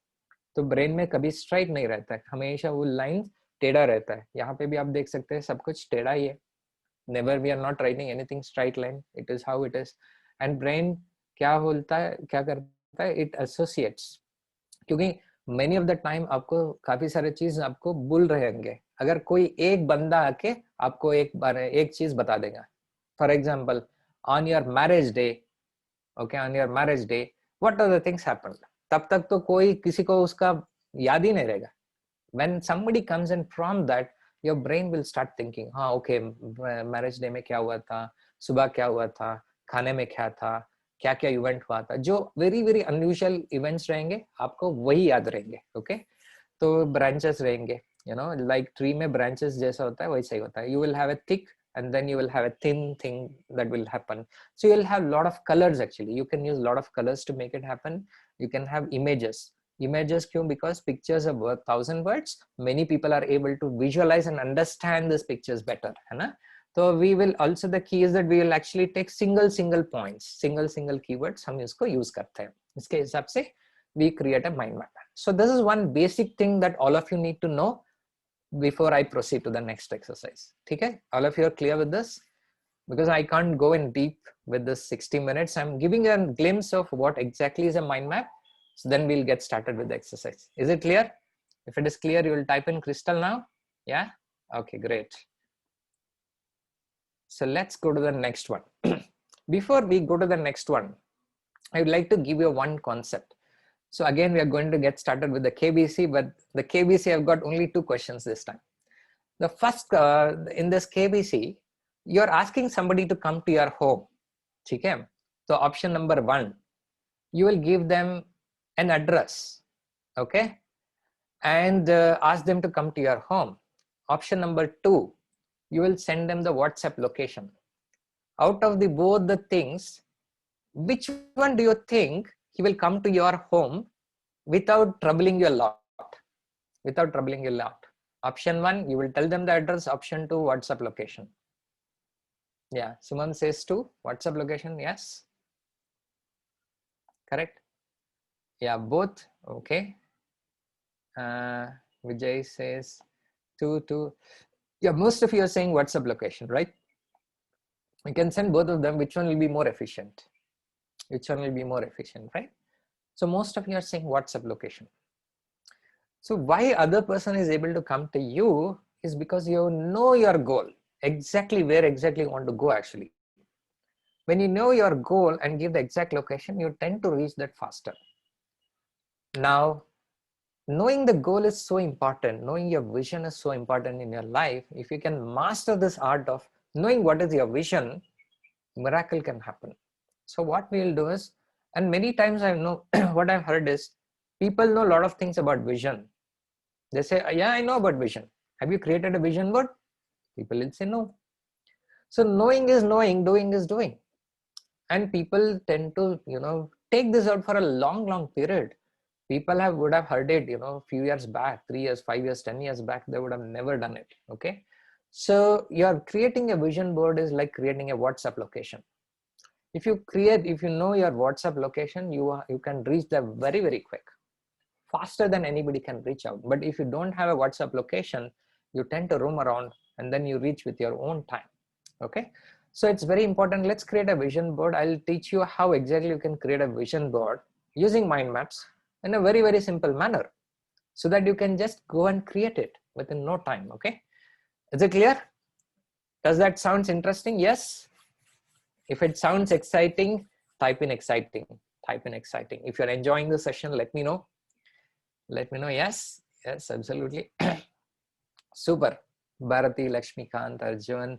तो ब्रेन में कभी स्ट्राइट नहीं रहता है, हमेशा वो लाइन टेढ़ा रहता है. यहाँ पे भी आप देख सकते हैं सब कुछ टेढ़ा ही है. Never we are not writing anything straight line, it is how it is. And brain क्या बोलता है, क्या करता है, इट एसोसिएट्स. क्योंकि मेनी ऑफ द टाइम आपको काफी सारे चीज आपको भूल रहेंगे. अगर कोई एक बंदा आके आपको एक चीज बता देगा, for example on your marriage day, okay, on your marriage day what are the things happened, तब तक तो कोई किसी को उसका याद ही नहीं रहेगा. When somebody comes and from that, your brain will start thinking, हाँ ओके, मैरिज डे में क्या हुआ था, सुबह क्या हुआ था, खाने में क्या था, क्या क्या इवेंट हुआ था. जो वेरी वेरी अनयूजुअल इवेंट्स रहेंगे आपको वही याद रहेंगे. ओके, तो ब्रांचेस रहेंगे, you know, like tree में branches जैसा होता है वैसा ही होता है. You will have a thick and then you will have a thin thing that will happen. So you will have lot of colors. Actually you can use lot of colors to make it happen. You can have images. क्यों? Because pictures are worth 1,000 words. Many people are able to visualize and understand these pictures better, है ना. So we will also, the key is that we will actually take single points, single keywords हम इसको use करते हैं. इसके हिसाब से we create a mind map. So this is one basic thing that all of you need to know before I proceed to the next exercise. Okay, all of you are clear with this? Because I can't go in deep with this 60 minutes. I'm giving a glimpse of what exactly is a mind map. So then we'll get started with the exercise. Is it clear? If it is clear, you will type in Crystal now. Yeah? Okay, great. So let's go to the next one. Before we go to the next one, I would like to give you one concept. So again, we are going to get started with the KBC, but the KBC, I've got only 2 questions this time. The first, in this KBC, you're asking somebody to come to your home. Okay? So option number 1, you will give them an address, okay? And ask them to come to your home. Option number 2, you will send them the WhatsApp location. Out of the both the things, which one do you think he will come to your home without troubling you a lot? Without troubling you a lot. Option 1, you will tell them the address. Option 2, WhatsApp location. Yeah, Suman says 2, WhatsApp location, yes. Correct? Yeah, both, okay. Vijay says 2. Yeah, most of you are saying WhatsApp location, right? You can send both of them. Which one will be more efficient? Which one will be more efficient, right? So most of you are saying WhatsApp location. So why other person is able to come to you is because you know your goal, exactly where exactly you want to go actually. When you know your goal and give the exact location, you tend to reach that faster. Now, knowing the goal is so important, knowing your vision is so important in your life. If you can master this art of knowing what is your vision, miracle can happen. So what we'll do is, and many times I know what I've heard is people know a lot of things about vision. They say, yeah, I know about vision. Have you created a vision board? People will say no. So knowing is knowing, doing is doing. And people tend to, take this out for a long period. People would have heard it, a few years back, 3 years, 5 years, 10 years back, they would have never done it. Okay. So you're creating a vision board is like creating a WhatsApp location. If you know your WhatsApp location, you can reach them very quick, faster than anybody can reach out. But if you don't have a WhatsApp location, you tend to roam around and then you reach with your own time. Okay. So it's very important. Let's create a vision board. I'll teach you how exactly you can create a vision board using mind maps in a very, very simple manner, so that you can just go and create it within no time. Okay, is it clear? Does that sounds interesting? Yes. If it sounds exciting, type in exciting. Type in exciting. If you're enjoying the session, let me know. Let me know. Yes, yes, absolutely. Super. Bharati, Lakshmikant, Arjun,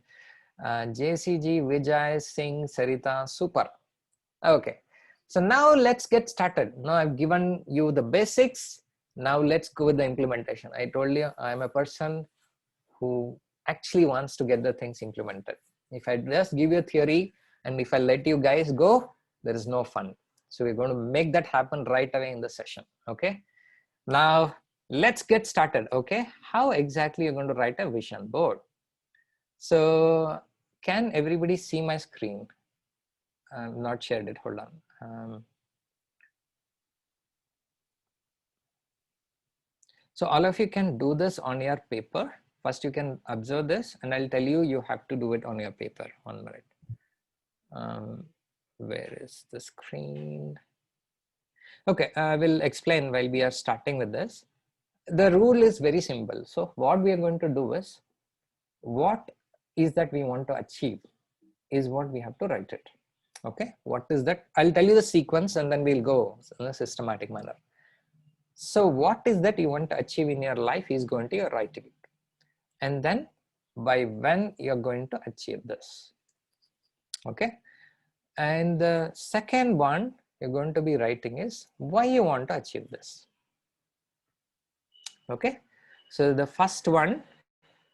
JCG, Vijay, Singh, Sarita. Super. Okay. So now let's get started. Now I've given you the basics. Now let's go with the implementation. I told you I'm a person who actually wants to get the things implemented. If I just give you a theory and if I let you guys go, there is no fun. So we're going to make that happen right away in the session. Okay. Now let's get started. Okay. How exactly you're going to write a vision board? So can everybody see my screen? I'm not shared it. Hold on. So all of you can do this on your paper. First, you can observe this, and I'll tell you, you have to do it on your paper. 1 minute. Where is the screen? Okay, I will explain while we are starting with this. The rule is very simple. So what we are going to do is, what is that we want to achieve is what we have to write it. Okay, what is that? I'll tell you the sequence and then we'll go in a systematic manner. So what is that you want to achieve in your life is going to write it. And then by when you're going to achieve this. Okay. And the second one you're going to be writing is why you want to achieve this. Okay. So the first one,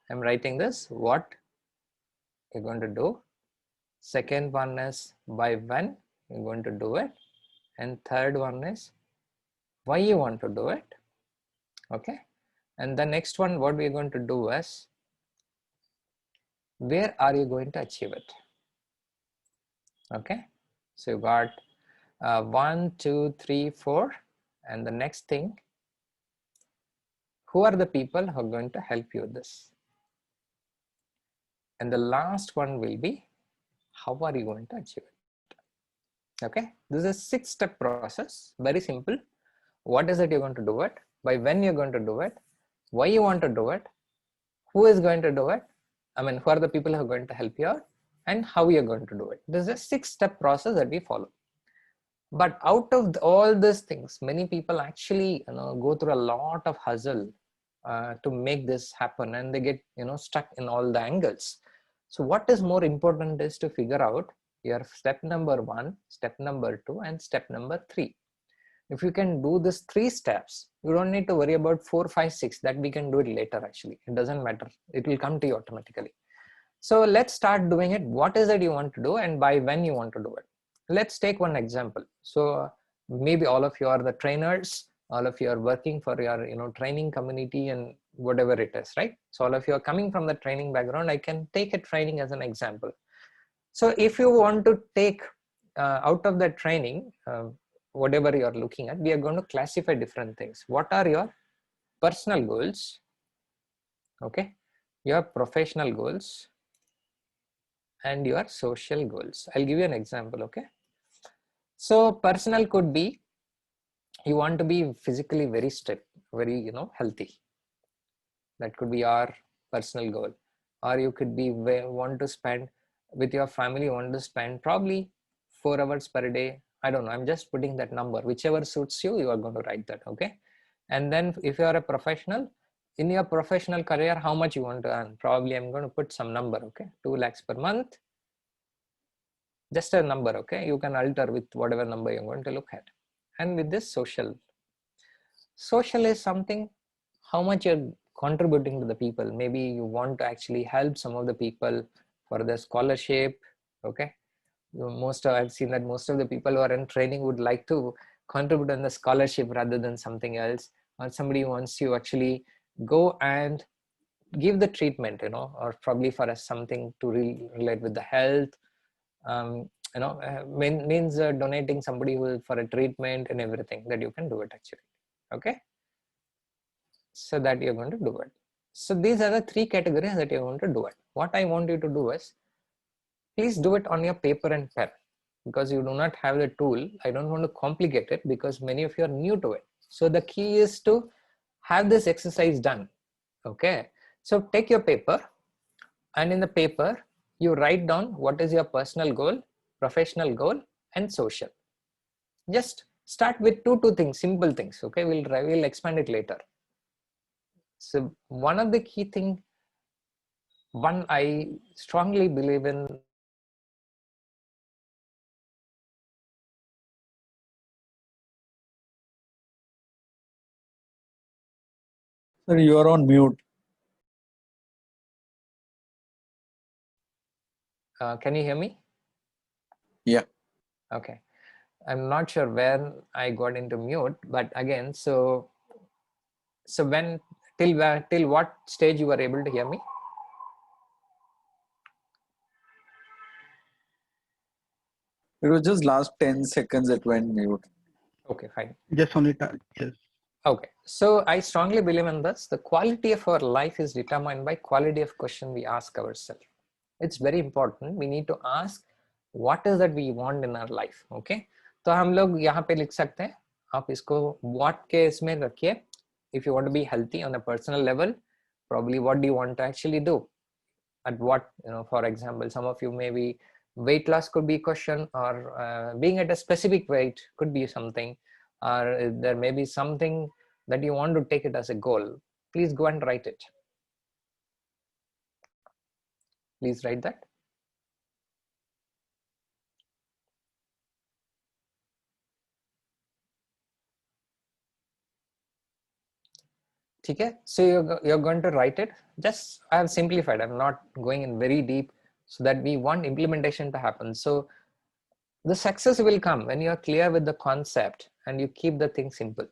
I'm writing this, what you're going to do. Second one is by when you're going to do it. And third one is why you want to do it. Okay. And the next one, what we're going to do is where are you going to achieve it. Okay. So you got 1, 2, 3, 4. And the next thing, who are the people who are going to help you with this? And the last one will be, how are you going to achieve it? Okay, this is a 6-step process, very simple. What is it you're going to do it? By when you're going to do it? Why you want to do it? Who is going to do it? I mean, who are the people who are going to help you out? And how you're going to do it. This is a 6-step process that we follow. But out of all these things, many people actually go through a lot of hustle to make this happen, and they get stuck in all the angles. So what is more important is to figure out your step number 1, step number 2, and step number 3. If you can do these 3 steps, you don't need to worry about 4, 5, 6. That we can do it later. Actually, it doesn't matter. It will come to you automatically. So let's start doing it. What is it you want to do, and by when you want to do it? Let's take one example. So maybe all of you are the trainers, all of you are working for your training community and whatever it is, right? So all of you are coming from the training background. I can take a training as an example. So if you want to take out of the training, whatever you are looking at, we are going to classify different things. What are your personal goals? Okay, your professional goals, and your social goals. I'll give you an example. Okay, so personal could be you want to be physically very strict, very healthy. That could be your personal goal. Or you could be want to spend with your family, want to spend probably 4 hours per day. I don't know, I'm just putting that number. Whichever suits you, you are going to write that. Okay, and then if you are a professional, in your professional career, how much you want to earn? Probably I'm going to put some number. Okay, 2 lakhs per month. Just a number. Okay, you can alter with whatever number you're going to look at. And with this social is something, how much you're contributing to the people. Maybe you want to actually help some of the people for the scholarship. Okay, I've seen that most of the people who are in training would like to contribute on the scholarship rather than something else. Or somebody wants you actually go and give the treatment, or probably for something to relate with the health. Means donating somebody for a treatment and everything, that you can do it actually. Okay, so that you're going to do it. So these are the 3 categories that you're going to do it. What I want you to do is please do it on your paper and pen, because you do not have the tool. I don't want to complicate it because many of you are new to it. So the key is to have this exercise done. Okay, so take your paper, and in the paper you write down what is your personal goal, professional goal, and social. Just start with two things, simple things. Okay, we'll expand it later. So one of the key thing, one I strongly believe in.
Sir, you are on mute.
Can you hear me?
Yeah.
Okay. I'm not sure when I got into mute, but again, so when till what stage you were able to hear me?
It was just last 10 seconds it went mute.
Okay, fine.
Just only yes.
Okay, so I strongly believe in this. The quality of our life is determined by quality of question we ask ourselves. It's very important. We need to ask what is that we want in our life. Okay, तो हम लोग यहाँ पे लिख सकते हैं. आप इसको what के इसमें रखिए. If you want to be healthy on a personal level, probably what do you want to actually do? At what, for example, some of you maybe weight loss could be a question, or being at a specific weight could be something, or there may be something that you want to take it as a goal. Please go and write it. Please write that. Okay, so you're going to write it. Just I have simplified. I'm not going in very deep, so that we want implementation to happen. So the success will come when you are clear with the concept and you keep the thing simple.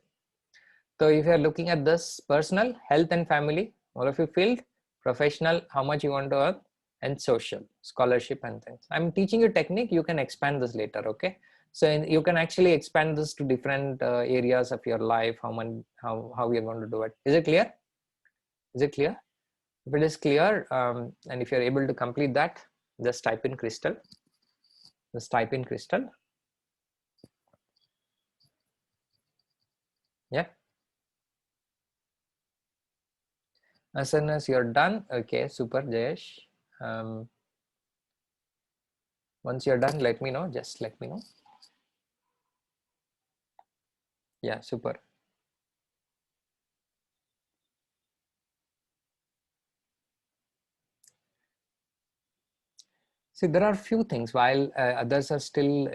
So if you are looking at this, personal, health and family, all of you field, professional, how much you want to earn, and social, scholarship and things. I'm teaching you technique. You can expand this later. Okay. So you can actually expand this to different areas of your life, how we are going to do it. Is it clear? Is it clear? If it is clear, and if you're able to complete that, just type in Crystal. Just type in Crystal. Yeah. As soon as you're done, okay, super, Jayesh. Once you're done, let me know. Just let me know. Yeah, super. See, there are few things while others are still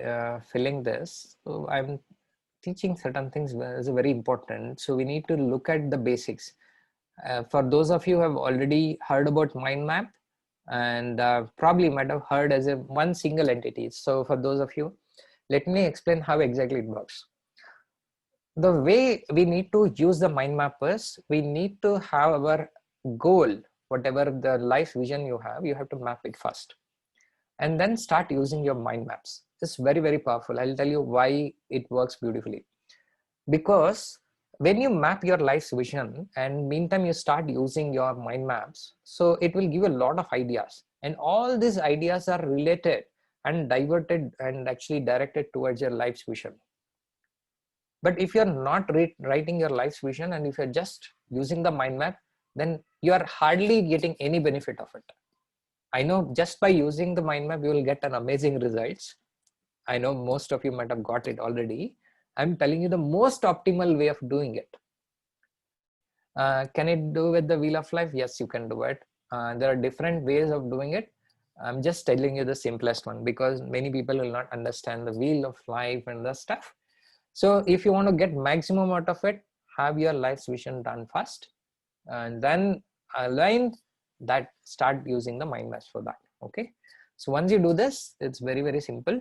filling this. So I'm teaching certain things is very important. So we need to look at the basics. For those of you who have already heard about mind map, and probably might have heard as a one single entity. So for those of you, let me explain how exactly it works. The way we need to use the mind map is, we need to have our goal, whatever the life vision you have to map it first, and then start using your mind maps. It's very, very powerful. I'll tell you why it works beautifully. Because when you map your life's vision and meantime you start using your mind maps, so it will give a lot of ideas, and all these ideas are related and diverted and actually directed towards your life's vision. But if you're not writing your life's vision and if you're just using the mind map, then you are hardly getting any benefit of it. I know just by using the mind map, you will get an amazing results. I know most of you might have got it already. I'm telling you the most optimal way of doing it. Can it do with the wheel of life? Yes, you can do it. There are different ways of doing it. I'm just telling you the simplest one because many people will not understand the wheel of life and the stuff. So if you want to get maximum out of it, have your life's vision done first, and then align that, start using the mind maps for that. Okay. So once you do this, it's very, very simple.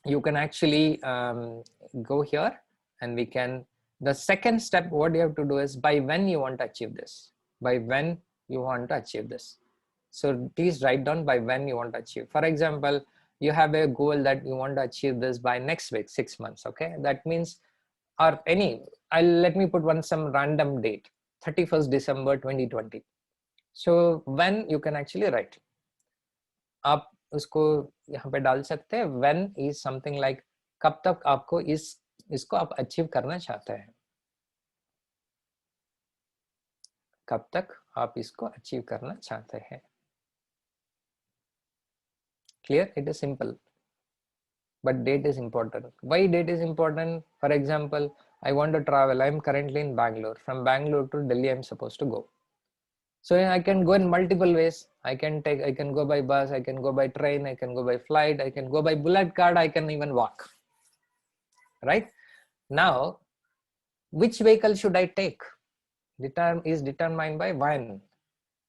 You can actually go here and we can, the second step, what you have to do is by when you want to achieve this, by when you want to achieve this. So please write down by when you want to achieve. For example, you have a goal that you want to achieve this by next week, 6 months. Okay. That means, or any, let me put some random date, 31st December 2020. So when you can actually write up, उसको यहाँ पे डाल सकते हैं. when is something like कब तक आपको इसको आप अचीव करना चाहते हैं, कब तक आप इसको अचीव करना चाहते हैं. Clear? It is simple. But date is important. Why date is important? For example, I want to travel. I'm currently in Bangalore. From Bangalore to Delhi, I'm supposed to go. So I can go in multiple ways. I can go by bus, I can go by train, I can go by flight, I can go by bullet card, I can even walk. Right? Now, which vehicle should I take? Is determined by when.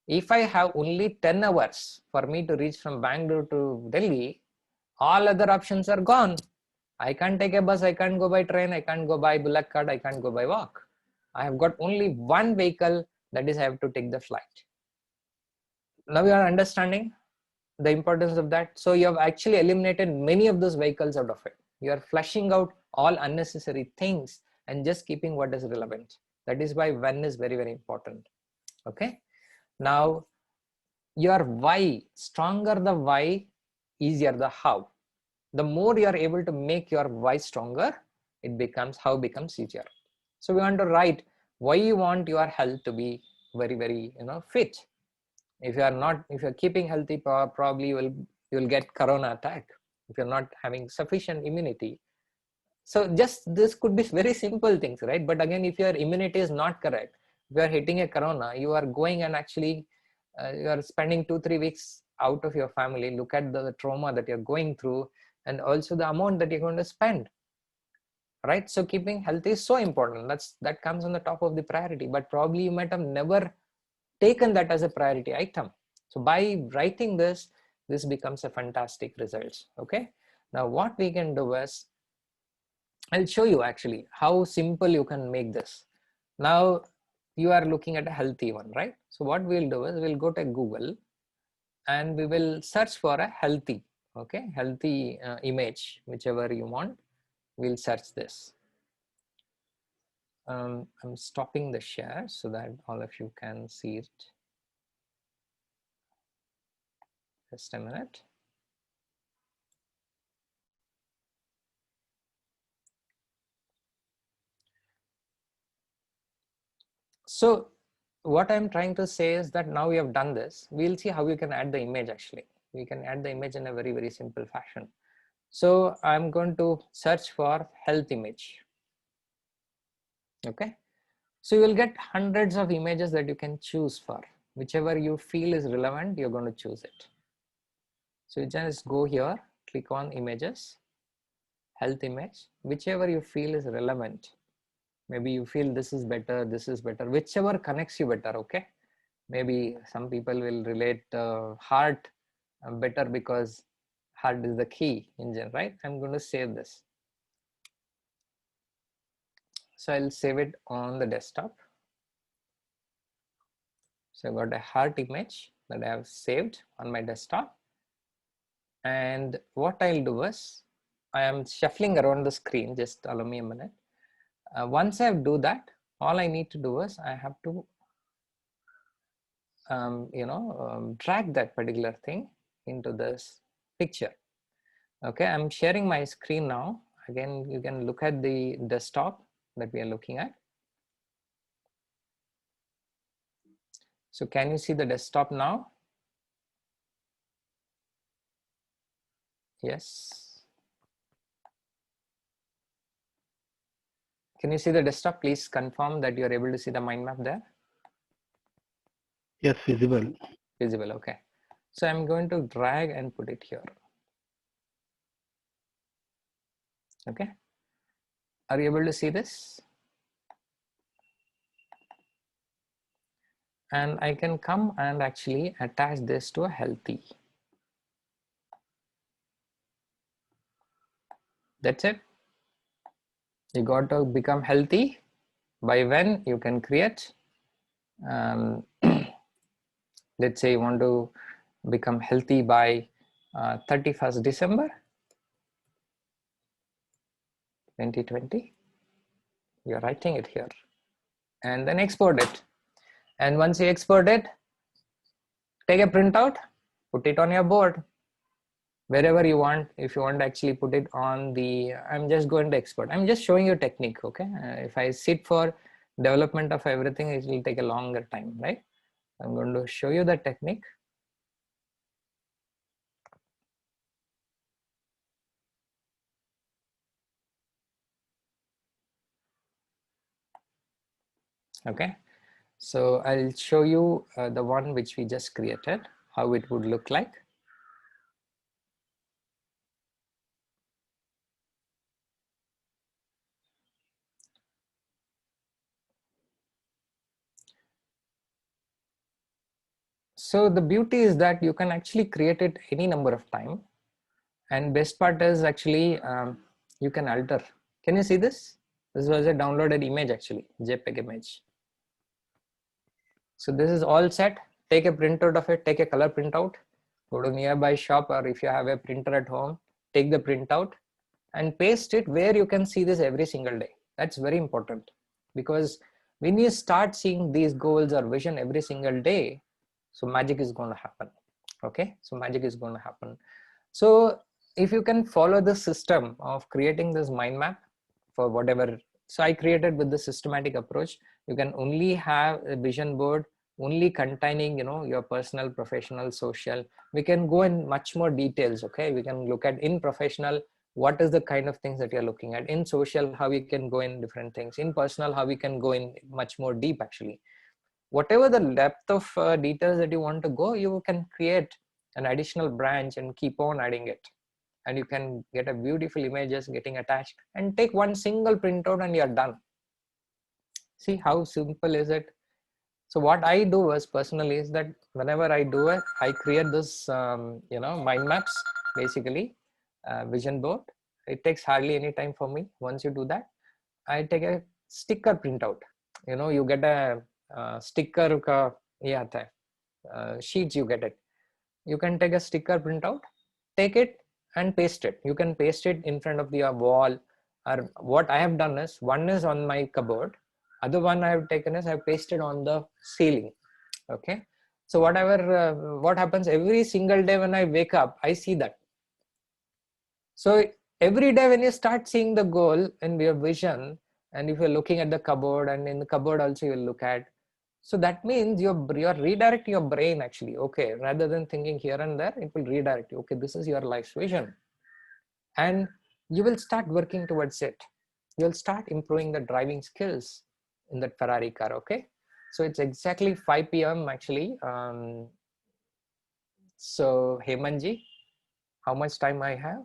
If I have only 10 hours for me to reach from Bangalore to Delhi, all other options are gone. I can't take a bus, I can't go by train, I can't go by bullock cart, I can't go by walk. I have got only one vehicle, that is I have to take the flight. Now you are understanding the importance of that. So you have actually eliminated many of those vehicles out of it. You are flushing out all unnecessary things and just keeping what is relevant. That is why when is very, very important. Okay. Now your why, stronger the why, easier the how. The more you are able to make your why stronger, it becomes how becomes easier. So we want to write why you want your health to be very, very fit. If you are keeping healthy, probably you will get corona attack if you're not having sufficient immunity. So just this could be very simple things, right? But again, if your immunity is not correct, if you are hitting a corona, you are going and actually you are spending 2-3 weeks out of your family. Look at the trauma that you're going through and also the amount that you're going to spend, right? So keeping health is so important. That comes on the top of the priority, but probably you might have never taken that as a priority item. So by writing this becomes a fantastic result. Okay. Now what we can do is, I'll show you actually how simple you can make this. Now you are looking at a healthy one, right? So what we'll do is we'll go to Google and we will search for a healthy, okay, healthy image, whichever you want. We'll search this. I'm stopping the share so that all of you can see it. Just a minute. So what I'm trying to say is that now we have done this, we'll see how you can add the image actually. We can add the image in a very, very simple fashion. So I'm going to search for health image. Okay. So you will get hundreds of images that you can choose for. Whichever you feel is relevant, you're going to choose it. So you just go here, click on images, health image, whichever you feel is relevant. Maybe you feel this is better, whichever connects you better, okay? Maybe some people will relate heart better because heart is the key engine, right? I'm going to save this. So I'll save it on the desktop. So I got a heart image that I have saved on my desktop. And what I'll do is, I am shuffling around the screen, just allow me a minute. Once I do that, all I need to do is I have to drag that particular thing into this picture. Okay, I'm sharing my screen now. Again, you can look at the desktop that we are looking at. So can you see the desktop now? Yes. Can you see the desktop? Please confirm that you're able to see the mind map there.
Yes, visible.
Visible, okay. So I'm going to drag and put it here. Okay. Are you able to see this? And I can come and actually attach this to a healthy. That's it. You got to become healthy. By when you can create. Let's say you want to become healthy by 31st December 2020. You're writing it here and then export it. And once you export it, take a printout, put it on your board. wherever you want. If you want to actually put it on the, I'm just going to export. I'm just showing you technique, okay? If I sit for development of everything, it will take a longer time, right? I'm going to show you the technique. Okay, so I'll show you the one which we just created, how it would look like. So the beauty is that you can actually create it any number of time, and best part is actually you can alter. Can you see this? This was a downloaded image, actually JPEG image. So this is all set. Take a printout of it, take a color printout, go to nearby shop, or if you have a printer at home, take the printout and paste it where you can see this every single day. That's very important, because when you start seeing these goals or vision every single day, so magic is going to happen. Okay, so magic is going to happen. So if you can follow the system of creating this mind map for whatever, so I created with the systematic approach, you can only have a vision board only containing, you know, your personal, professional, social. We can go in much more details. Okay, we can look at in professional, what is the kind of things that you're looking at, in social, how we can go in different things, in personal, how we can go in much more deep. Actually, whatever the depth of details that you want to go, you can create an additional branch and keep on adding it, and you can get a beautiful images getting attached, and take one single printout and you're done. See how simple is it? So what I do is personally is that whenever I do it, I create this you know, mind maps, basically vision board. It takes hardly any time for me. Once you do that, I take a sticker printout. You know, you get a sticker ka ye aata hai, sheets, you get it. You can take a sticker printout, take it and paste it. You can paste it in front of your wall, or what I have done is, one is on my cupboard, other one I have taken is I have pasted on the ceiling. Okay, so whatever what happens every single day when I wake up, I see that. So every day when you start seeing the goal in your vision, and if you're looking at the cupboard, and in the cupboard also you'll look at, so that means you're redirect your brain actually. Okay, rather than thinking here and there, it will redirect you. Okay, this is your life's vision, and you will start working towards it. You'll start improving the driving skills in that Ferrari car. Okay, so it's exactly 5 p.m. actually. So Hemanji, how much time I have?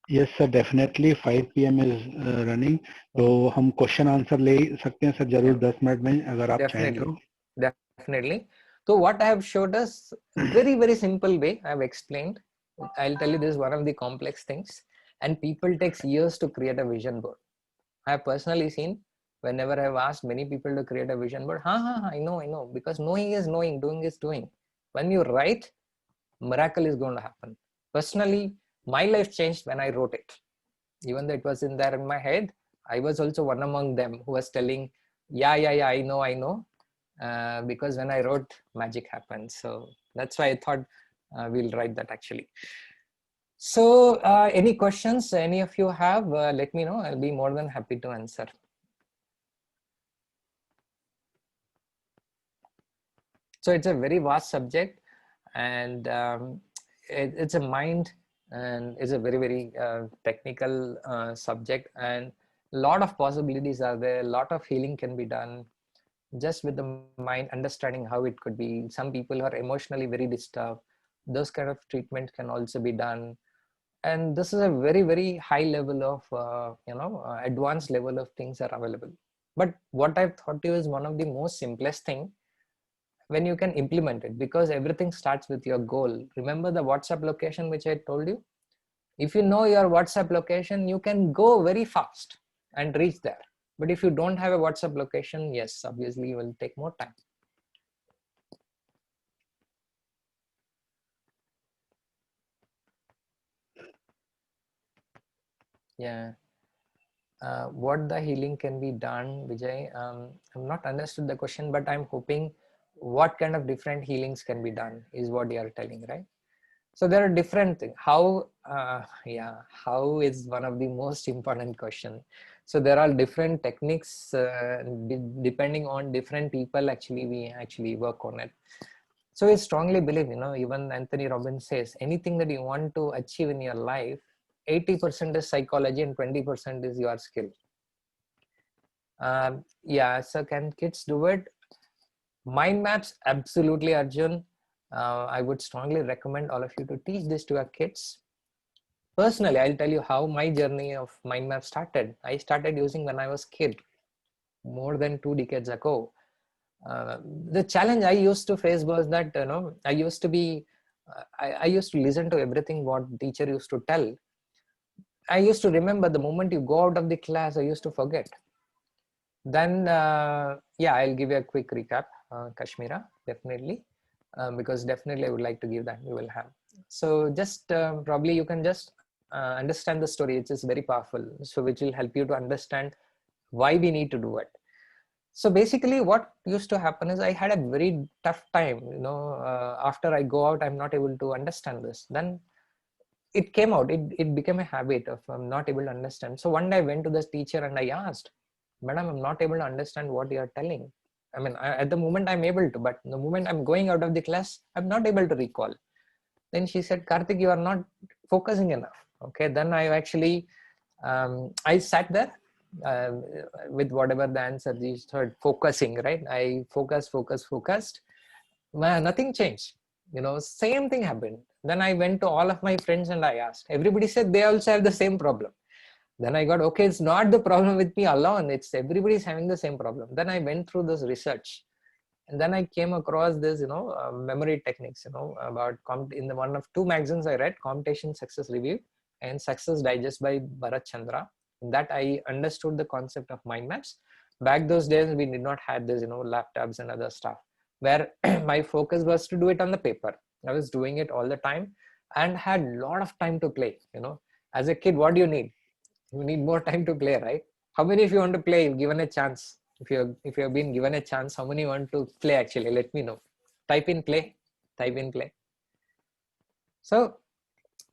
Yes sir, definitely 5 p.m. is running. तो हम question answer ले सकते हैं sir जरूर 10 minute में अगर आप चाहें तो.
Definitely. So what I have showed us, very simple way I have explained. I'll tell you, this is one of the complex things, and people takes years to create a vision board. I have personally seen, whenever I've asked many people to create a vision board, I know, because knowing is knowing, doing is doing. When you write, miracle is going to happen. Personally, my life changed when I wrote it. Even though it was in there in my head, I was also one among them who was telling, yeah, I know. Because when I wrote, magic happened. So that's why I thought we'll write that actually. So any questions any of you have, let me know. I'll be more than happy to answer. So it's a very vast subject, and it's a mind, and it's a very technical subject, and a lot of possibilities are there. A lot of healing can be done just with the mind, understanding how it could be. Some people are emotionally very disturbed, those kind of treatment can also be done, and this is a very high level of advanced level of things are available. But what I've thought to you is one of the most simplest thing when you can implement it, because everything starts with your goal. Remember the WhatsApp location which I told you? If you know your WhatsApp location, you can go very fast and reach there. But if you don't have a WhatsApp location, yes, obviously you will take more time. Yeah. What the healing can be done, Vijay? I'm not understood the question, but I'm hoping what kind of different healings can be done is what you are telling, right? So there are different things. How how is one of the most important question. So there are different techniques depending on different people. Actually, we actually work on it. So I strongly believe, even Anthony Robbins says, anything that you want to achieve in your life, 80% is psychology and 20% is your skill. So can kids do it? Mind maps, absolutely, Arjun. I would strongly recommend all of you to teach this to your kids. Personally, I'll tell you how my journey of mind map started. I started using when I was a kid, more than 2 decades ago. The challenge I used to face was that, I used to be, I used to listen to everything what teacher used to tell. I used to remember the moment you go out of the class, I used to forget. Then, I'll give you a quick recap, Kashmira, definitely, because definitely I would like to give that, we will have. So just probably you can just understand the story, which is very powerful. So which will help you to understand why we need to do it. So basically what used to happen is I had a very tough time, after I go out, I'm not able to understand this. Then it came out, it became a habit of I'm not able to understand. So one day I went to the teacher and I asked, Madam, I'm not able to understand what you are telling. I mean, at the moment I'm able to, but the moment I'm going out of the class, I'm not able to recall. Then she said, Karthik, you are not focusing enough. Okay, then I actually, I sat there with whatever the answer you started focusing, right? I focused. Man, nothing changed. Same thing happened. Then I went to all of my friends and I asked. Everybody said they also have the same problem. Then I got, okay, it's not the problem with me alone. It's everybody's having the same problem. Then I went through this research. And then I came across this, memory techniques, about in the one of 2 magazines I read, Computation Success Review and Success Digest by Bharat Chandra. In that I understood the concept of mind maps. Back those days, we did not have this, laptops and other stuff, where my focus was to do it on the paper. I was doing it all the time and had a lot of time to play. As a kid, what do you need? You need more time to play, right? How many of you want to play if given a chance? If you have been given a chance, how many want to play actually? Let me know. Type in play. So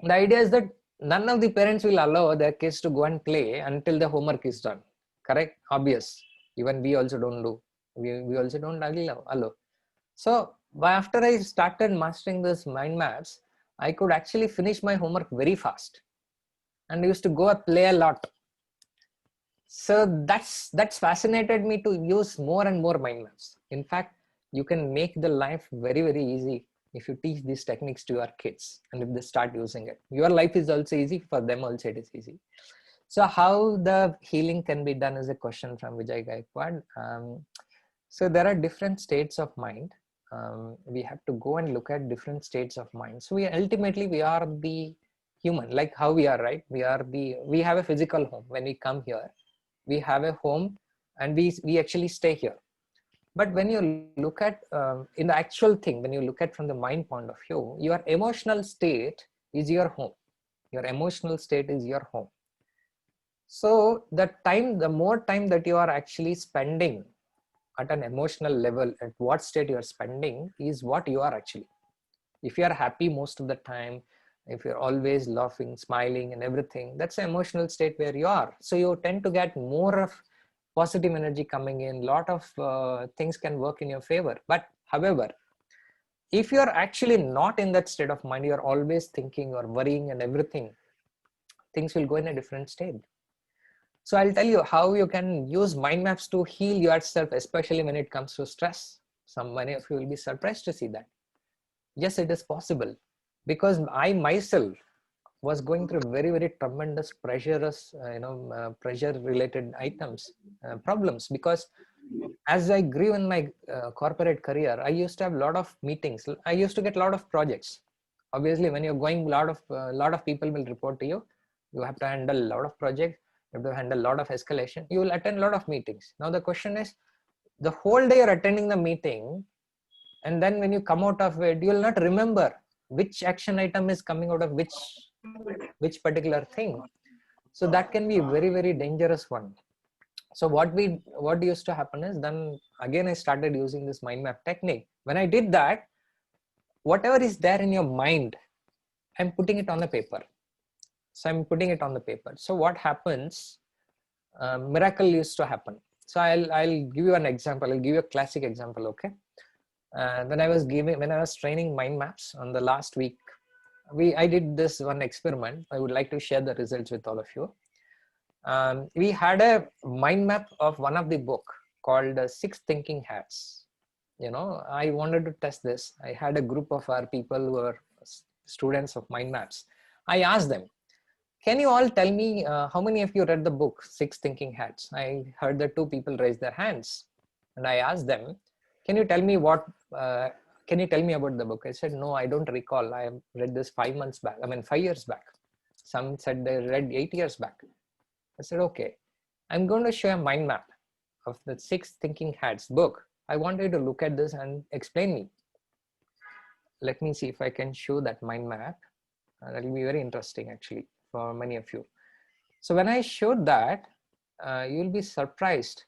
the idea is that none of the parents will allow their kids to go and play until the homework is done. Correct? Obvious. Even we also don't do. We also don't allow. So after I started mastering this mind maps, I could actually finish my homework very fast. And I used to go and play a lot. So that's fascinated me to use more and more mind maps. In fact, you can make the life very, very easy if you teach these techniques to your kids and if they start using it. Your life is also easy, for them also it is easy. So how the healing can be done is a question from Vijay Gaikwad. So there are different states of mind. We have to go and look at different states of mind. So we are the human, like how we are, right? We have a physical home. When we come here, we have a home and we actually stay here. But when you look at in the actual thing, when you look at from the mind point of view, your emotional state is your home. Your emotional state is your home. So the more time that you are actually spending at an emotional level, at what state you are spending is what you are actually. If you are happy most of the time, if you're always laughing, smiling and everything, that's an emotional state where you are. So you tend to get more of positive energy coming in, lot of things can work in your favor. But however, if you're actually not in that state of mind, you're always thinking or worrying and everything, things will go in a different state. So I'll tell you how you can use mind maps to heal yourself, especially when it comes to stress. Many of you will be surprised to see that. Yes, it is possible, because I myself was going through very, very tremendous pressure-related problems, because as I grew in my corporate career, I used to have a lot of meetings. I used to get a lot of projects. Obviously, when you're going, a lot of people will report to you. You have to handle a lot of projects. You have to handle a lot of escalation. You will attend a lot of meetings. Now the question is, the whole day you're attending the meeting, and then when you come out of it, you will not remember which action item is coming out of which particular thing. So that can be a very, very dangerous one. So what used to happen is, then again I started using this mind map technique. When I did that, whatever is there in your mind, I'm putting it on the paper. So I'm putting it on the paper. So what happens? Miracle used to happen. So I'll give you an example. I'll give you a classic example. Okay. When I was training mind maps on the last week, I did this one experiment. I would like to share the results with all of you. We had a mind map of one of the book called Six Thinking Hats. You know, I wanted to test this. I had a group of our people who are students of mind maps. I asked them, can you all tell me how many of you read the book Six Thinking Hats? I heard that 2 people raised their hands, and I asked them, can you tell me can you tell me about the book? I said, no, I don't recall. I read this 5 months back. 5 years back. Some said they read 8 years back. I said, okay, I'm going to show a mind map of the Six Thinking Hats book. I want you to look at this and explain me. Let me see if I can show that mind map. That will be very interesting actually for many of you. So when I showed that, you'll be surprised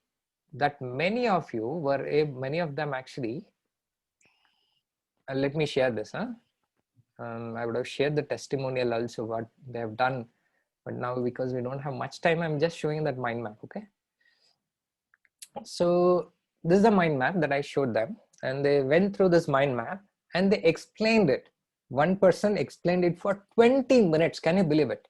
that many of them actually, let me share this. I would have shared the testimonial also what they have done, but now because we don't have much time, I'm just showing that mind map. Okay. So this is the mind map that I showed them, and they went through this mind map and they explained it. One person explained it for 20 minutes. Can you believe it?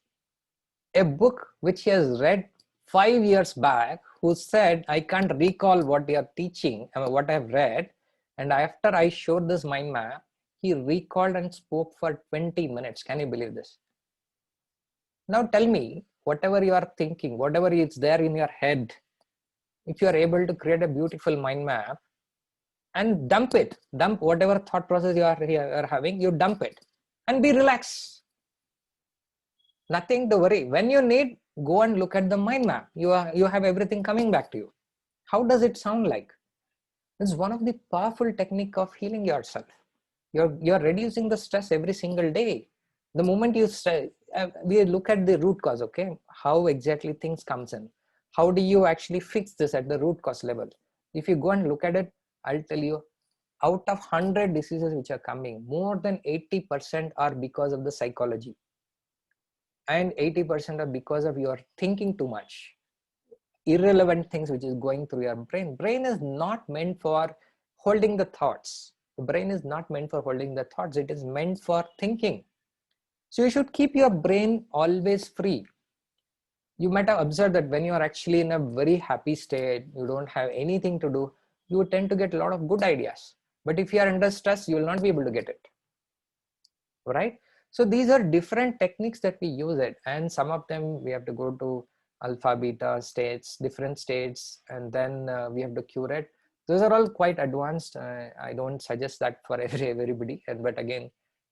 A book which he has read 5 years back, who said, I can't recall what you are teaching, what I have read. And after I showed this mind map, he recalled and spoke for 20 minutes. Can you believe this? Now tell me, whatever you are thinking, whatever is there in your head, if you are able to create a beautiful mind map and dump whatever thought process you are having, you dump it and be relaxed. Nothing to worry. When you need, go and look at the mind map. You have everything coming back to you. How does it sound like? It's one of the powerful technique of healing yourself. You're reducing the stress every single day. The moment you we look at the root cause, okay? How exactly things comes in. How do you actually fix this at the root cause level? If you go and look at it, I'll tell you, out of 100 diseases which are coming, more than 80% are because of the psychology. And 80% are because of your thinking too much. Irrelevant things which is going through your brain. Brain is not meant for holding the thoughts. The brain is not meant for holding the thoughts. It is meant for thinking. So you should keep your brain always free. You might have observed that when you are actually in a very happy state, you don't have anything to do, you tend to get a lot of good ideas. But if you are under stress, you will not be able to get it. Right? So these are different techniques that we use it. And some of them we have to go to alpha, beta states, different states, and then we have to curate. Those are all quite advanced. I don't suggest that for everybody. But again,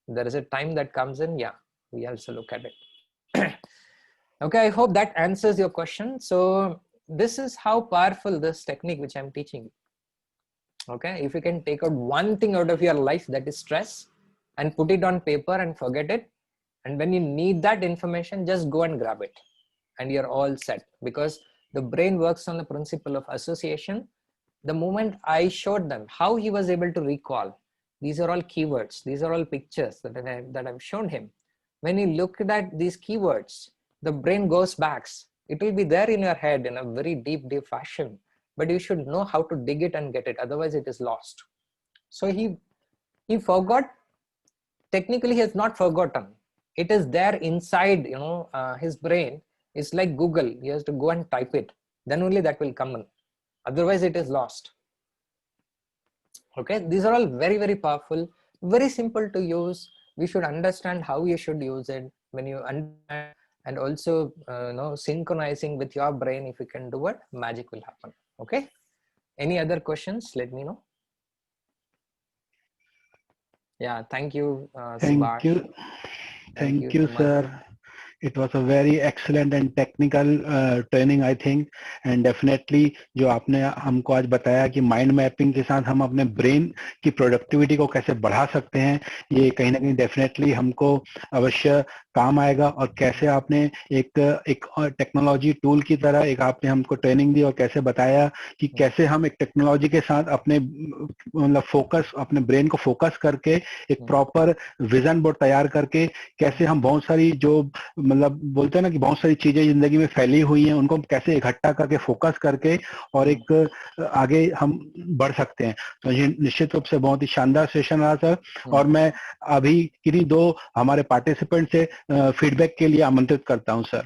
there is a time that comes in. Yeah, we also look at it. Okay, I hope that answers your question. So this is how powerful this technique which I'm teaching. Okay, if you can take out one thing out of your life, that is stress, and put it on paper and forget it. And when you need that information, just go and grab it. And you're all set, because the brain works on the principle of association. The moment I showed them how he was able to recall, these are all keywords, these are all pictures that I've shown him. When you look at these keywords, the brain goes back. It will be there in your head in a very deep fashion, but you should know how to dig it and get it. Otherwise it is lost. So he forgot. Technically, he has not forgotten. It is there inside, his brain. It's like Google. He has to go and type it. Then only that will come in. Otherwise, it is lost. Okay, these are all very, very powerful, very simple to use. We should understand how you should use it. When you understand, and also synchronizing with your brain, if you can do it, magic will happen. Okay. Any other questions? Let me know. Yeah, thank you.
Thank you. Thank you, sir. It was a very excellent and technical training, I think, and definitely जो आपने हमको आज बताया कि mind mapping के साथ हम अपने ब्रेन की प्रोडक्टिविटी को कैसे बढ़ा सकते हैं, ये कहीं ना कहीं डेफिनेटली हमको अवश्य काम आएगा और कैसे आपने एक टेक्नोलॉजी टूल की तरह एक आपने हमको ट्रेनिंग दी और कैसे बताया कि कैसे हम एक टेक्नोलॉजी के साथ अपने मतलब फोकस, अपने ब्रेन को फोकस करके एक प्रॉपर विजन बोर्ड तैयार करके कैसे हम बहुत सारी जो मतलब बोलते हैं ना कि बहुत सारी चीजें जिंदगी में फैली हुई हैं उनको कैसे इकट्ठा करके फोकस करके और एक आगे हम बढ़ सकते हैं। तो ये निश्चित रूप से बहुत ही शानदार सेशन रहा सर। और मैं अभी किन्हीं 2 हमारे पार्टिसिपेंट से फीडबैक के लिए आमंत्रित करता हूं सर।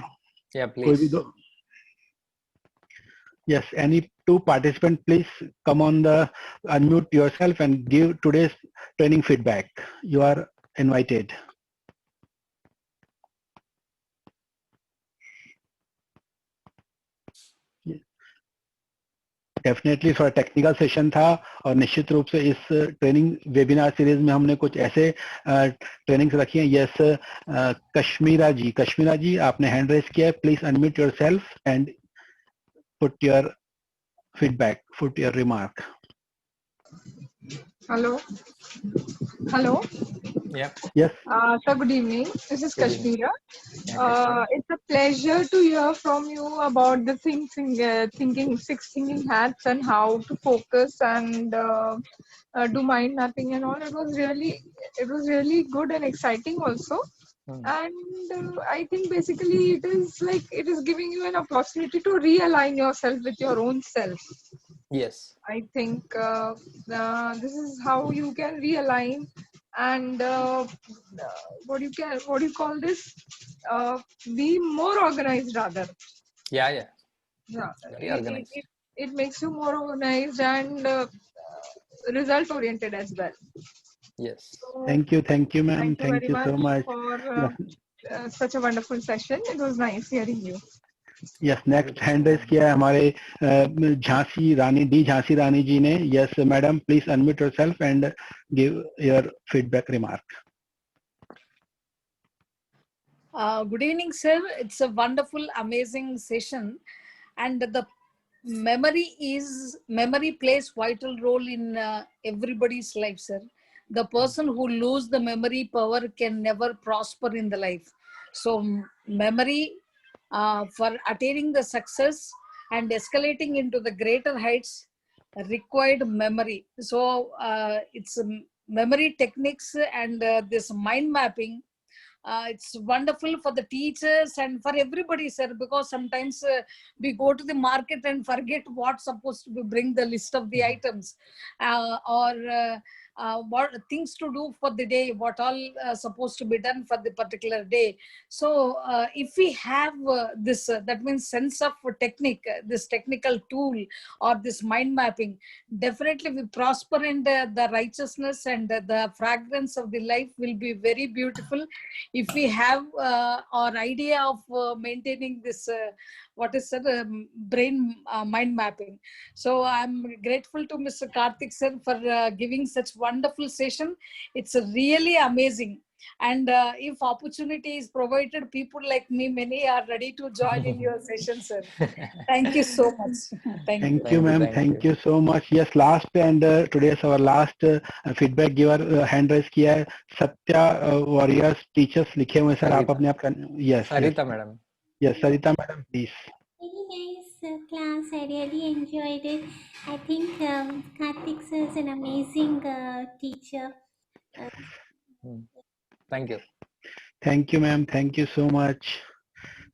कोई भी 2? Yes, any 2 participants, please come on the unmute yourself and give today's training feedback. You are invited. Definitely थोड़ा टेक्निकल सेशन था और निश्चित रूप से इस ट्रेनिंग वेबिनार सीरीज में हमने कुछ ऐसे ट्रेनिंग्स रखी हैं। यस, कश्मीरा जी आपने हैंड रेज किया है, please unmute yourself and put your feedback, put your remark.
Hello.
Yeah.
Yes.
Sir, good evening. This is Kashmira. It's a pleasure to hear from you about the thinking 6 thinking hats and how to focus and do mind mapping and all. It was really good and exciting also. And I think basically it is giving you an opportunity to realign yourself with your own self.
Yes.
I think this is how you can realign and what do you call this? Be more organized rather.
Yeah.
Very organized. It makes you more organized and result oriented as well.
Yes.
So,
thank you ma'am. Thank you so much
for such a wonderful session. It was nice hearing you.
Yes, next hand raise किया है हमारे झांसी रानी जी ने. Yes, madam, please unmute yourself and give your feedback remark.
Good evening, sir. It's a wonderful, amazing session, and the memory plays vital role in everybody's life, sir. The person who lose the memory power can never prosper in the life. So memory for attaining the success and escalating into the greater heights required memory. So it's memory techniques and this mind mapping. It's wonderful for the teachers and for everybody, sir, because sometimes we go to the market and forget what's supposed to be, bring the list of the items or what things to do for the day, what all supposed to be done for the particular day. So if we have this, that means sense of technique, this technical tool or this mind mapping, definitely we prosper and the righteousness and the fragrance of the life will be very beautiful. If we have our idea of maintaining this, brain mind mapping. So I'm grateful to Mr. Karthik sir for giving such wonderful session. It's really amazing. And if opportunity is provided, people like me, many are ready to join in your session, sir. Thank you so much.
Thank you, ma'am. Thank you so much. Yes, last and today's our last feedback giver hand raise किया है. Satya Warriors Teachers लिखे हुए sir, आप अपने आप yes.
Sarita madam.
Yes, Sarita madam, please.
Very nice class. I really enjoyed it. I think Karthik sir is an amazing teacher.
Thank you.
Thank you, ma'am. Thank you so much.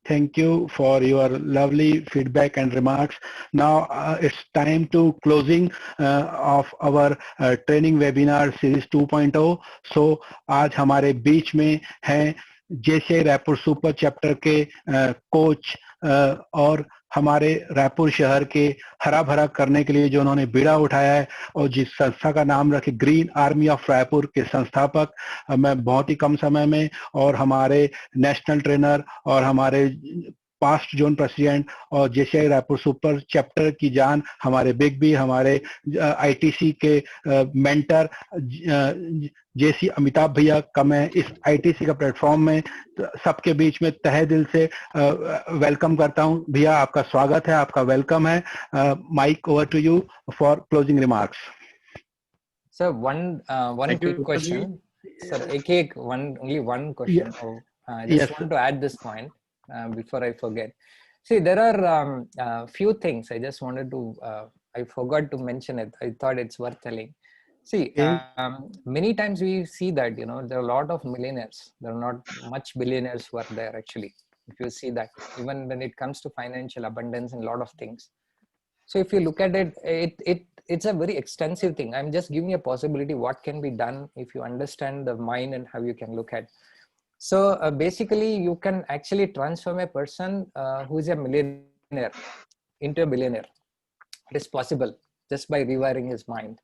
Thank you for your lovely feedback and remarks. Now it's time to closing of our training webinar series 2.0. So आज हमारे बीच में हैं JCI Raipur super chapter के coach और हमारे रायपुर शहर के हरा भरा करने के लिए जो उन्होंने बीड़ा उठाया है और जिस संस्था का नाम रखे ग्रीन आर्मी ऑफ रायपुर के संस्थापक, मैं बहुत ही कम समय में, और हमारे नेशनल ट्रेनर और हमारे पास्ट जोन प्रेसिडेंट और JCI रायपुर सुपर चैप्टर की जान हमारे बिग बी, हमारे ITC के मेंटर JC अमिताभ भैया का मैं इस ITC का प्लेटफॉर्म में सबके बीच में तहे दिल से वेलकम करता हूं. भैया आपका स्वागत है, आपका वेलकम है. Mic over to you for closing remarks.
Sir, one quick question. Sir, only one question. Just want to add this point before I forget. See, there are few things I just wanted to, I forgot to mention it. I thought it's worth telling. See, many times we see that, you know, there are a lot of millionaires. There are not much billionaires who are there actually. If you see that, even when it comes to financial abundance and a lot of things. So if you look at it, it's a very extensive thing. I'm just giving you a possibility what can be done if you understand the mind and how you can look at. So basically, you can actually transform a person who is a millionaire into a billionaire. It is possible just by rewiring his mind.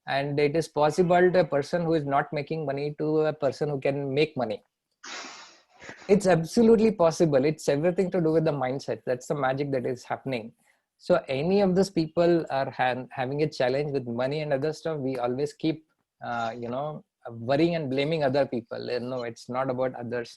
And it is possible to a person who is not making money to a person who can make money. It's absolutely possible. It's everything to do with the mindset. That's the magic that is happening. So any of those people are having a challenge with money and other stuff, we always keep, you know, worrying and blaming other people. No, it's not about others.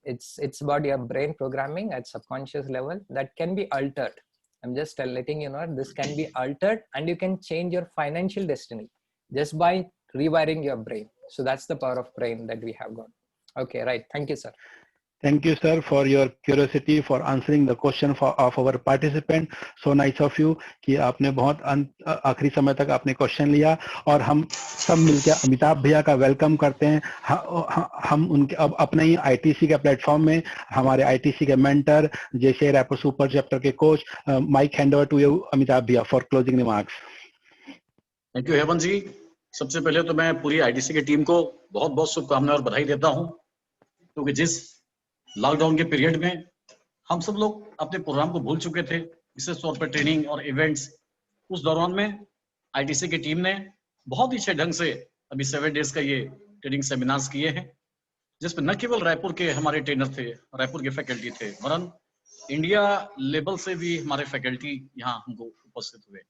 It's about your brain programming at subconscious level that can be altered. I'm just letting you know this can be altered, and you can change your financial destiny just by rewiring your brain. So that's the power of brain that we have got. Okay, right. Thank you, sir.
Thank you, sir, for your curiosity, for answering the question of our participant. So nice of you कि आपने बहुत आखिरी समय तक आपने question लिया, और हम सब मिलकर अमिताभ भैया का वेलकम करते हैं. हम उनके अब अपने ही आईटीसी के प्लेटफॉर्म में हमारे आईटीसी के मेंटर, जैसे रैपर सुपर चैप्टर के coach, mike hand over to you Amitabh भैया for closing remarks.
Thank you Hemant ji. सबसे पहले तो मैं पूरी आईटीसी की टीम को बहुत बहुत शुभकामनाएं और बधाई देता हूं, क्योंकि जिस लॉकडाउन के पीरियड में हम सब लोग अपने प्रोग्राम को भूल चुके थे, विशेष तौर पर ट्रेनिंग और इवेंट्स. उस दौरान में आईटीसी की टीम ने बहुत ही अच्छे ढंग से अभी 7 डेज का ये ट्रेनिंग सेमिनार्स किए हैं, जिसमें न केवल रायपुर के हमारे ट्रेनर थे, रायपुर के फैकल्टी थे, वरन इंडिया लेवल से भी हमारे फैकल्टी यहाँ हमको उपस्थित हुए.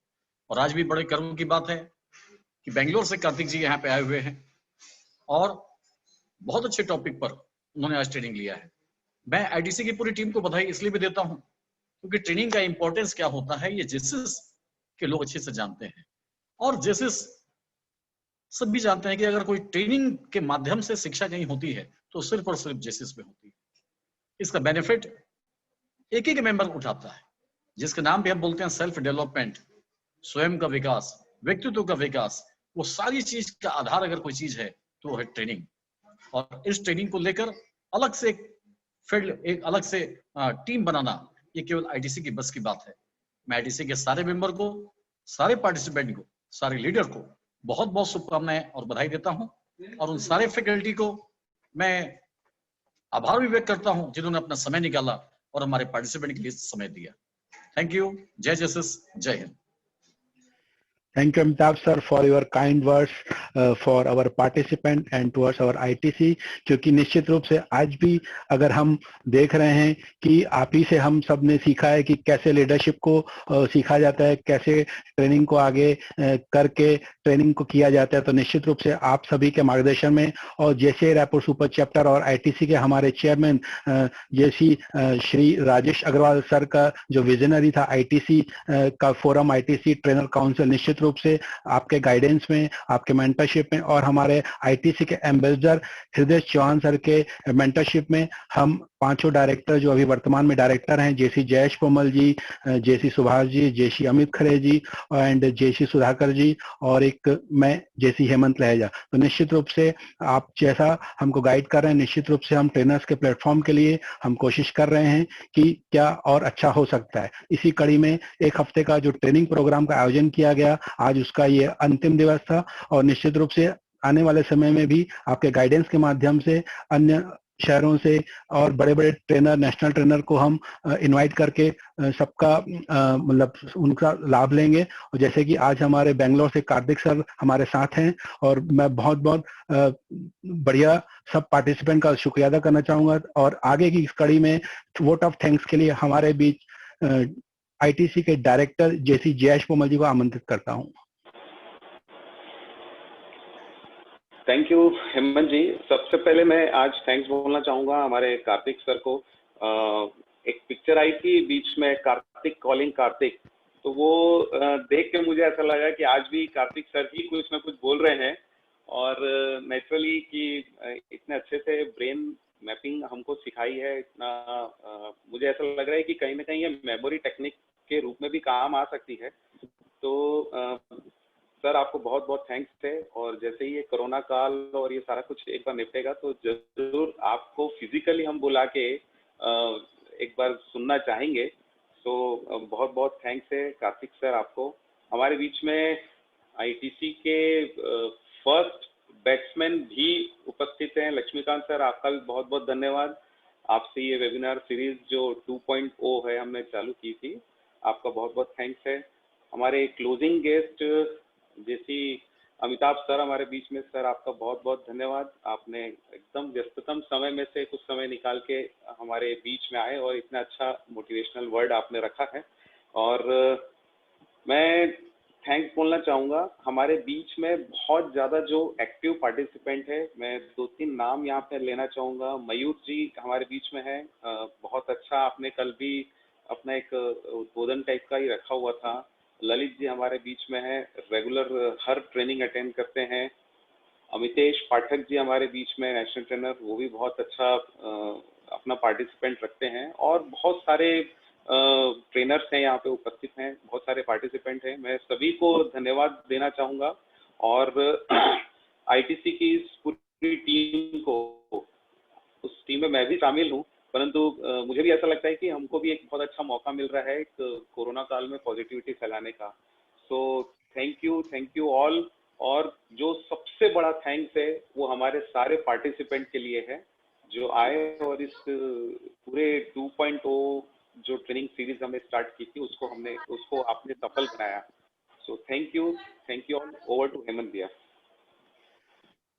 और आज भी बड़े गर्व की बात है कि बेंगलोर से कार्तिक जी यहाँ पे आए हुए हैं और बहुत अच्छे टॉपिक पर उन्होंने आज ट्रेनिंग लिया है. मैं आईटीसी की पूरी टीम को बधाई इसलिए भी देता हूं क्योंकि ट्रेनिंग का इंपॉर्टेंस क्या होता है ये जेसिस के लोग अच्छे से जानते हैं, और जेसिस सब भी जानते हैं कि अगर कोई ट्रेनिंग के माध्यम से शिक्षा नहीं होती है तो सिर्फ और सिर्फ जेसिस में होती है. इसका बेनिफिट एक एक मेंबर उठाता है, जिसके नाम भी हम बोलते हैं सेल्फ डेवलपमेंट, स्वयं का विकास, व्यक्तित्व का विकास. वो सारी चीज का आधार अगर कोई चीज है तो वो है ट्रेनिंग. और इस ट्रेनिंग को लेकर अलग से एक फील्ड, एक अलग से टीम बनाना, ये केवल आईटीसी की बस की बात है. मैं आईटीसी के सारे मेंबर को, सारे पार्टिसिपेंट को, सारे लीडर को बहुत बहुत शुभकामनाएं और बधाई देता हूं, और उन सारे फैकल्टी को मैं आभार भी व्यक्त करता हूं जिन्होंने अपना समय निकाला और हमारे पार्टिसिपेंट के लिए समय दिया. Thank you. जय जेसस, जय Hind.
Thank you, Amitabh sir, for your kind words for our participant and towards our ITC. क्योंकि निश्चित रूप से आज भी अगर हम देख रहे हैं कि आप ही से हम सब ने सीखा है कि कैसे लीडरशिप को सीखा जाता है, कैसे ट्रेनिंग को आगे करके ट्रेनिंग को किया जाता है, तो निश्चित रूप से आप सभी के मार्गदर्शन में, और जैसे रायपुर सुपर चैप्टर और ITC के हमारे चेयरमैन जैसी श्री राजेश अग्रवाल सर का जो विजनरी था ITC का फोरम, ITC ट्रेनर काउंसिल, निश्चित रूप से आपके गाइडेंस में, आपके मेंटरशिप में, और हमारे आईटीसी के एम्बेसडर हृदय चौहान सर के मेंटरशिप में हम पांचों डायरेक्टर जो अभी वर्तमान में डायरेक्टर हैं, जैसी जयेश पोमल जी, जैसी सुभाष जी, जैसी अमित खरे जी एंड जैसी सुधाकर जी, और एक मैं जैसी हेमंत लहेजा. तो निश्चित रूप से आप जैसा हमको गाइड कर रहे हैं, निश्चित रूप से हम ट्रेनर्स के प्लेटफॉर्म के लिए हम कोशिश कर रहे हैं कि क्या और अच्छा हो सकता है. इसी कड़ी में एक हफ्ते का जो ट्रेनिंग प्रोग्राम का आयोजन किया गया, आज उसका ये अंतिम दिवस था, और निश्चित रूप से आने वाले समय में भी आपके गाइडेंस के माध्यम से अन्य शहरों से और बड़े बड़े ट्रेनर, नेशनल ट्रेनर को हम इनवाइट करके सबका मतलब उनका लाभ लेंगे. और जैसे कि आज हमारे बेंगलोर से कार्तिक सर हमारे साथ हैं, और मैं बहुत बहुत बढ़िया सब पार्टिसिपेंट का शुक्रिया अदा करना चाहूंगा, और आगे की इस कड़ी में वोट ऑफ थैंक्स के लिए हमारे बीच आईटीसी के डायरेक्टर जैसी जयेश पोमल जी को आमंत्रित करता हूं.
Thank you Hemant ji. सबसे पहले मैं आज थैंक्स बोलना चाहूंगा हमारे कार्तिक सर को. एक पिक्चर आई थी बीच में, कार्तिक कॉलिंग कार्तिक, तो वो देख के मुझे ऐसा लगा कि आज भी कार्तिक सर ही कुछ ना कुछ बोल रहे हैं, और नेचुरली कि इतने अच्छे से ब्रेन मैपिंग हमको सिखाई है, इतना मुझे ऐसा लग रहा है कि कहीं ना कहीं ये मेमोरी टेक्निक के रूप में भी काम आ सकती है। तो सर आपको बहुत बहुत थैंक्स है, और जैसे ही ये कोरोना काल और ये सारा कुछ एक बार निपटेगा तो जरूर आपको फिजिकली हम बुला के एक बार सुनना चाहेंगे। तो बहुत बहुत थैंक्स है कार्तिक सर आपको। हमारे बीच में आईटीसी के फर्स्ट बैट्समैन भी उपस्थित हैं, लक्ष्मीकांत सर, आपका भी बहुत बहुत धन्यवाद। आपसे ये वेबिनार सीरीज जो 2.0 है हमने चालू की थी, आपका बहुत बहुत थैंक्स है। हमारे क्लोजिंग गेस्ट जैसी अमिताभ सर हमारे बीच में, सर आपका बहुत बहुत धन्यवाद। आपने एकदम व्यस्ततम समय में से कुछ समय निकाल के हमारे बीच में आए और इतना अच्छा मोटिवेशनल वर्ड आपने रखा है। और मैं थैंक्स बोलना चाहूँगा हमारे बीच में बहुत ज़्यादा जो एक्टिव पार्टिसिपेंट है, मैं 2-3 नाम यहाँ पे लेना चाहूँगा। मयूर जी हमारे बीच में है, बहुत अच्छा, आपने कल भी अपना एक उद्बोधन टाइप का ही रखा हुआ था। ललित जी हमारे बीच में है, रेगुलर हर ट्रेनिंग अटेंड करते हैं। अमितेश पाठक जी हमारे बीच में, नेशनल ट्रेनर, वो भी बहुत अच्छा अपना पार्टिसिपेंट रखते हैं। और बहुत सारे ट्रेनर्स हैं यहाँ पे उपस्थित हैं, बहुत सारे पार्टिसिपेंट हैं, मैं सभी को धन्यवाद देना चाहूँगा। और आईटीसी की इस पूरी टीम को, उस टीम में मैं भी शामिल हूँ, परंतु मुझे भी ऐसा लगता है कि हमको भी एक बहुत अच्छा मौका मिल रहा है एक कोरोना काल में पॉजिटिविटी फैलाने का। सो थैंक यू ऑल। और जो सबसे बड़ा थैंक्स है वो हमारे सारे पार्टिसिपेंट के लिए है जो आए और इस पूरे 2.0 जो ट्रेनिंग सीरीज हमने स्टार्ट की थी उसको आपने सफल बनाया। So thank you all. Over to Hemant भैया।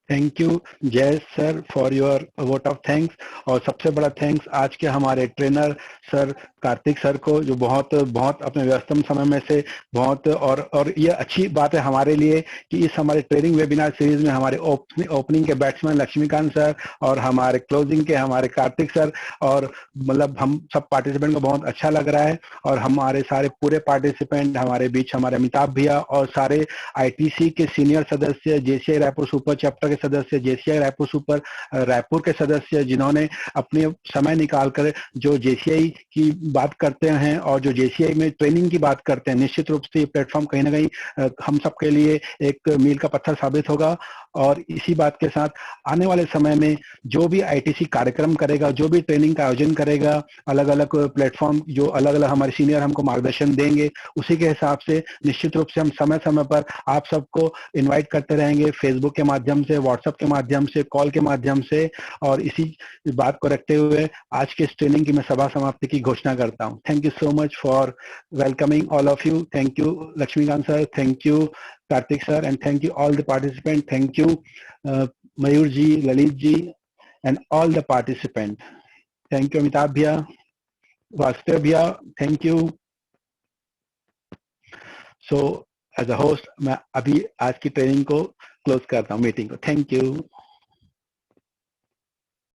Thank you Jai sir for your vote of thanks. और सबसे बड़ा थैंक्स आज के हमारे ट्रेनर सर कार्तिक सर को, जो बहुत अपने व्यस्तम समय में से बहुत, और ये अच्छी बात है हमारे लिए कि इस हमारे ट्रेनिंग वेबिनार सीरीज में हमारे ओपनिंग के बैट्समैन लक्ष्मीकांत सर और हमारे क्लोजिंग के हमारे कार्तिक सर, और मतलब हम सब पार्टिसिपेंट को बहुत अच्छा लग रहा है। और हमारे सारे पूरे पार्टिसिपेंट हमारे बीच, हमारे अमिताभ भैया और सारे आईटीसी के सीनियर सदस्य, जेसीआई रायपुर सुपर चैप्टर के सदस्य, जेसीआई रायपुर सुपर रायपुर के सदस्य, जिन्होंने अपने समय निकालकर जो जेसीआई की बात करते हैं और जो जेसीआई में ट्रेनिंग की बात करते हैं, निश्चित रूप से ये प्लेटफॉर्म कहीं ना कहीं हम सबके लिए एक मील का पत्थर साबित होगा। और इसी बात के साथ आने वाले समय में जो भी आईटीसी कार्यक्रम करेगा, जो भी ट्रेनिंग का आयोजन करेगा, अलग अलग प्लेटफॉर्म जो अलग अलग हमारे सीनियर हमको मार्गदर्शन देंगे, उसी के हिसाब से निश्चित रूप से हम समय समय पर आप सबको इनवाइट करते रहेंगे, फेसबुक के माध्यम से, व्हाट्सएप के माध्यम से, कॉल के माध्यम से। और इसी बात को रखते हुए आज के इस ट्रेनिंग की मैं सभा समाप्ति की घोषणा करता हूं। Thank you so much for welcoming all of you. Thank you Laxmikant sir, thank you Karthik sir, and thank you all the participants. Thank you Mayur ji, Lalit ji, and all the participants. Thank you Amitabh bhaiya, Vasudev bhaiya, thank you. So as a host मैं अभी आज की training को close करता हूँ, meeting को। Thank you.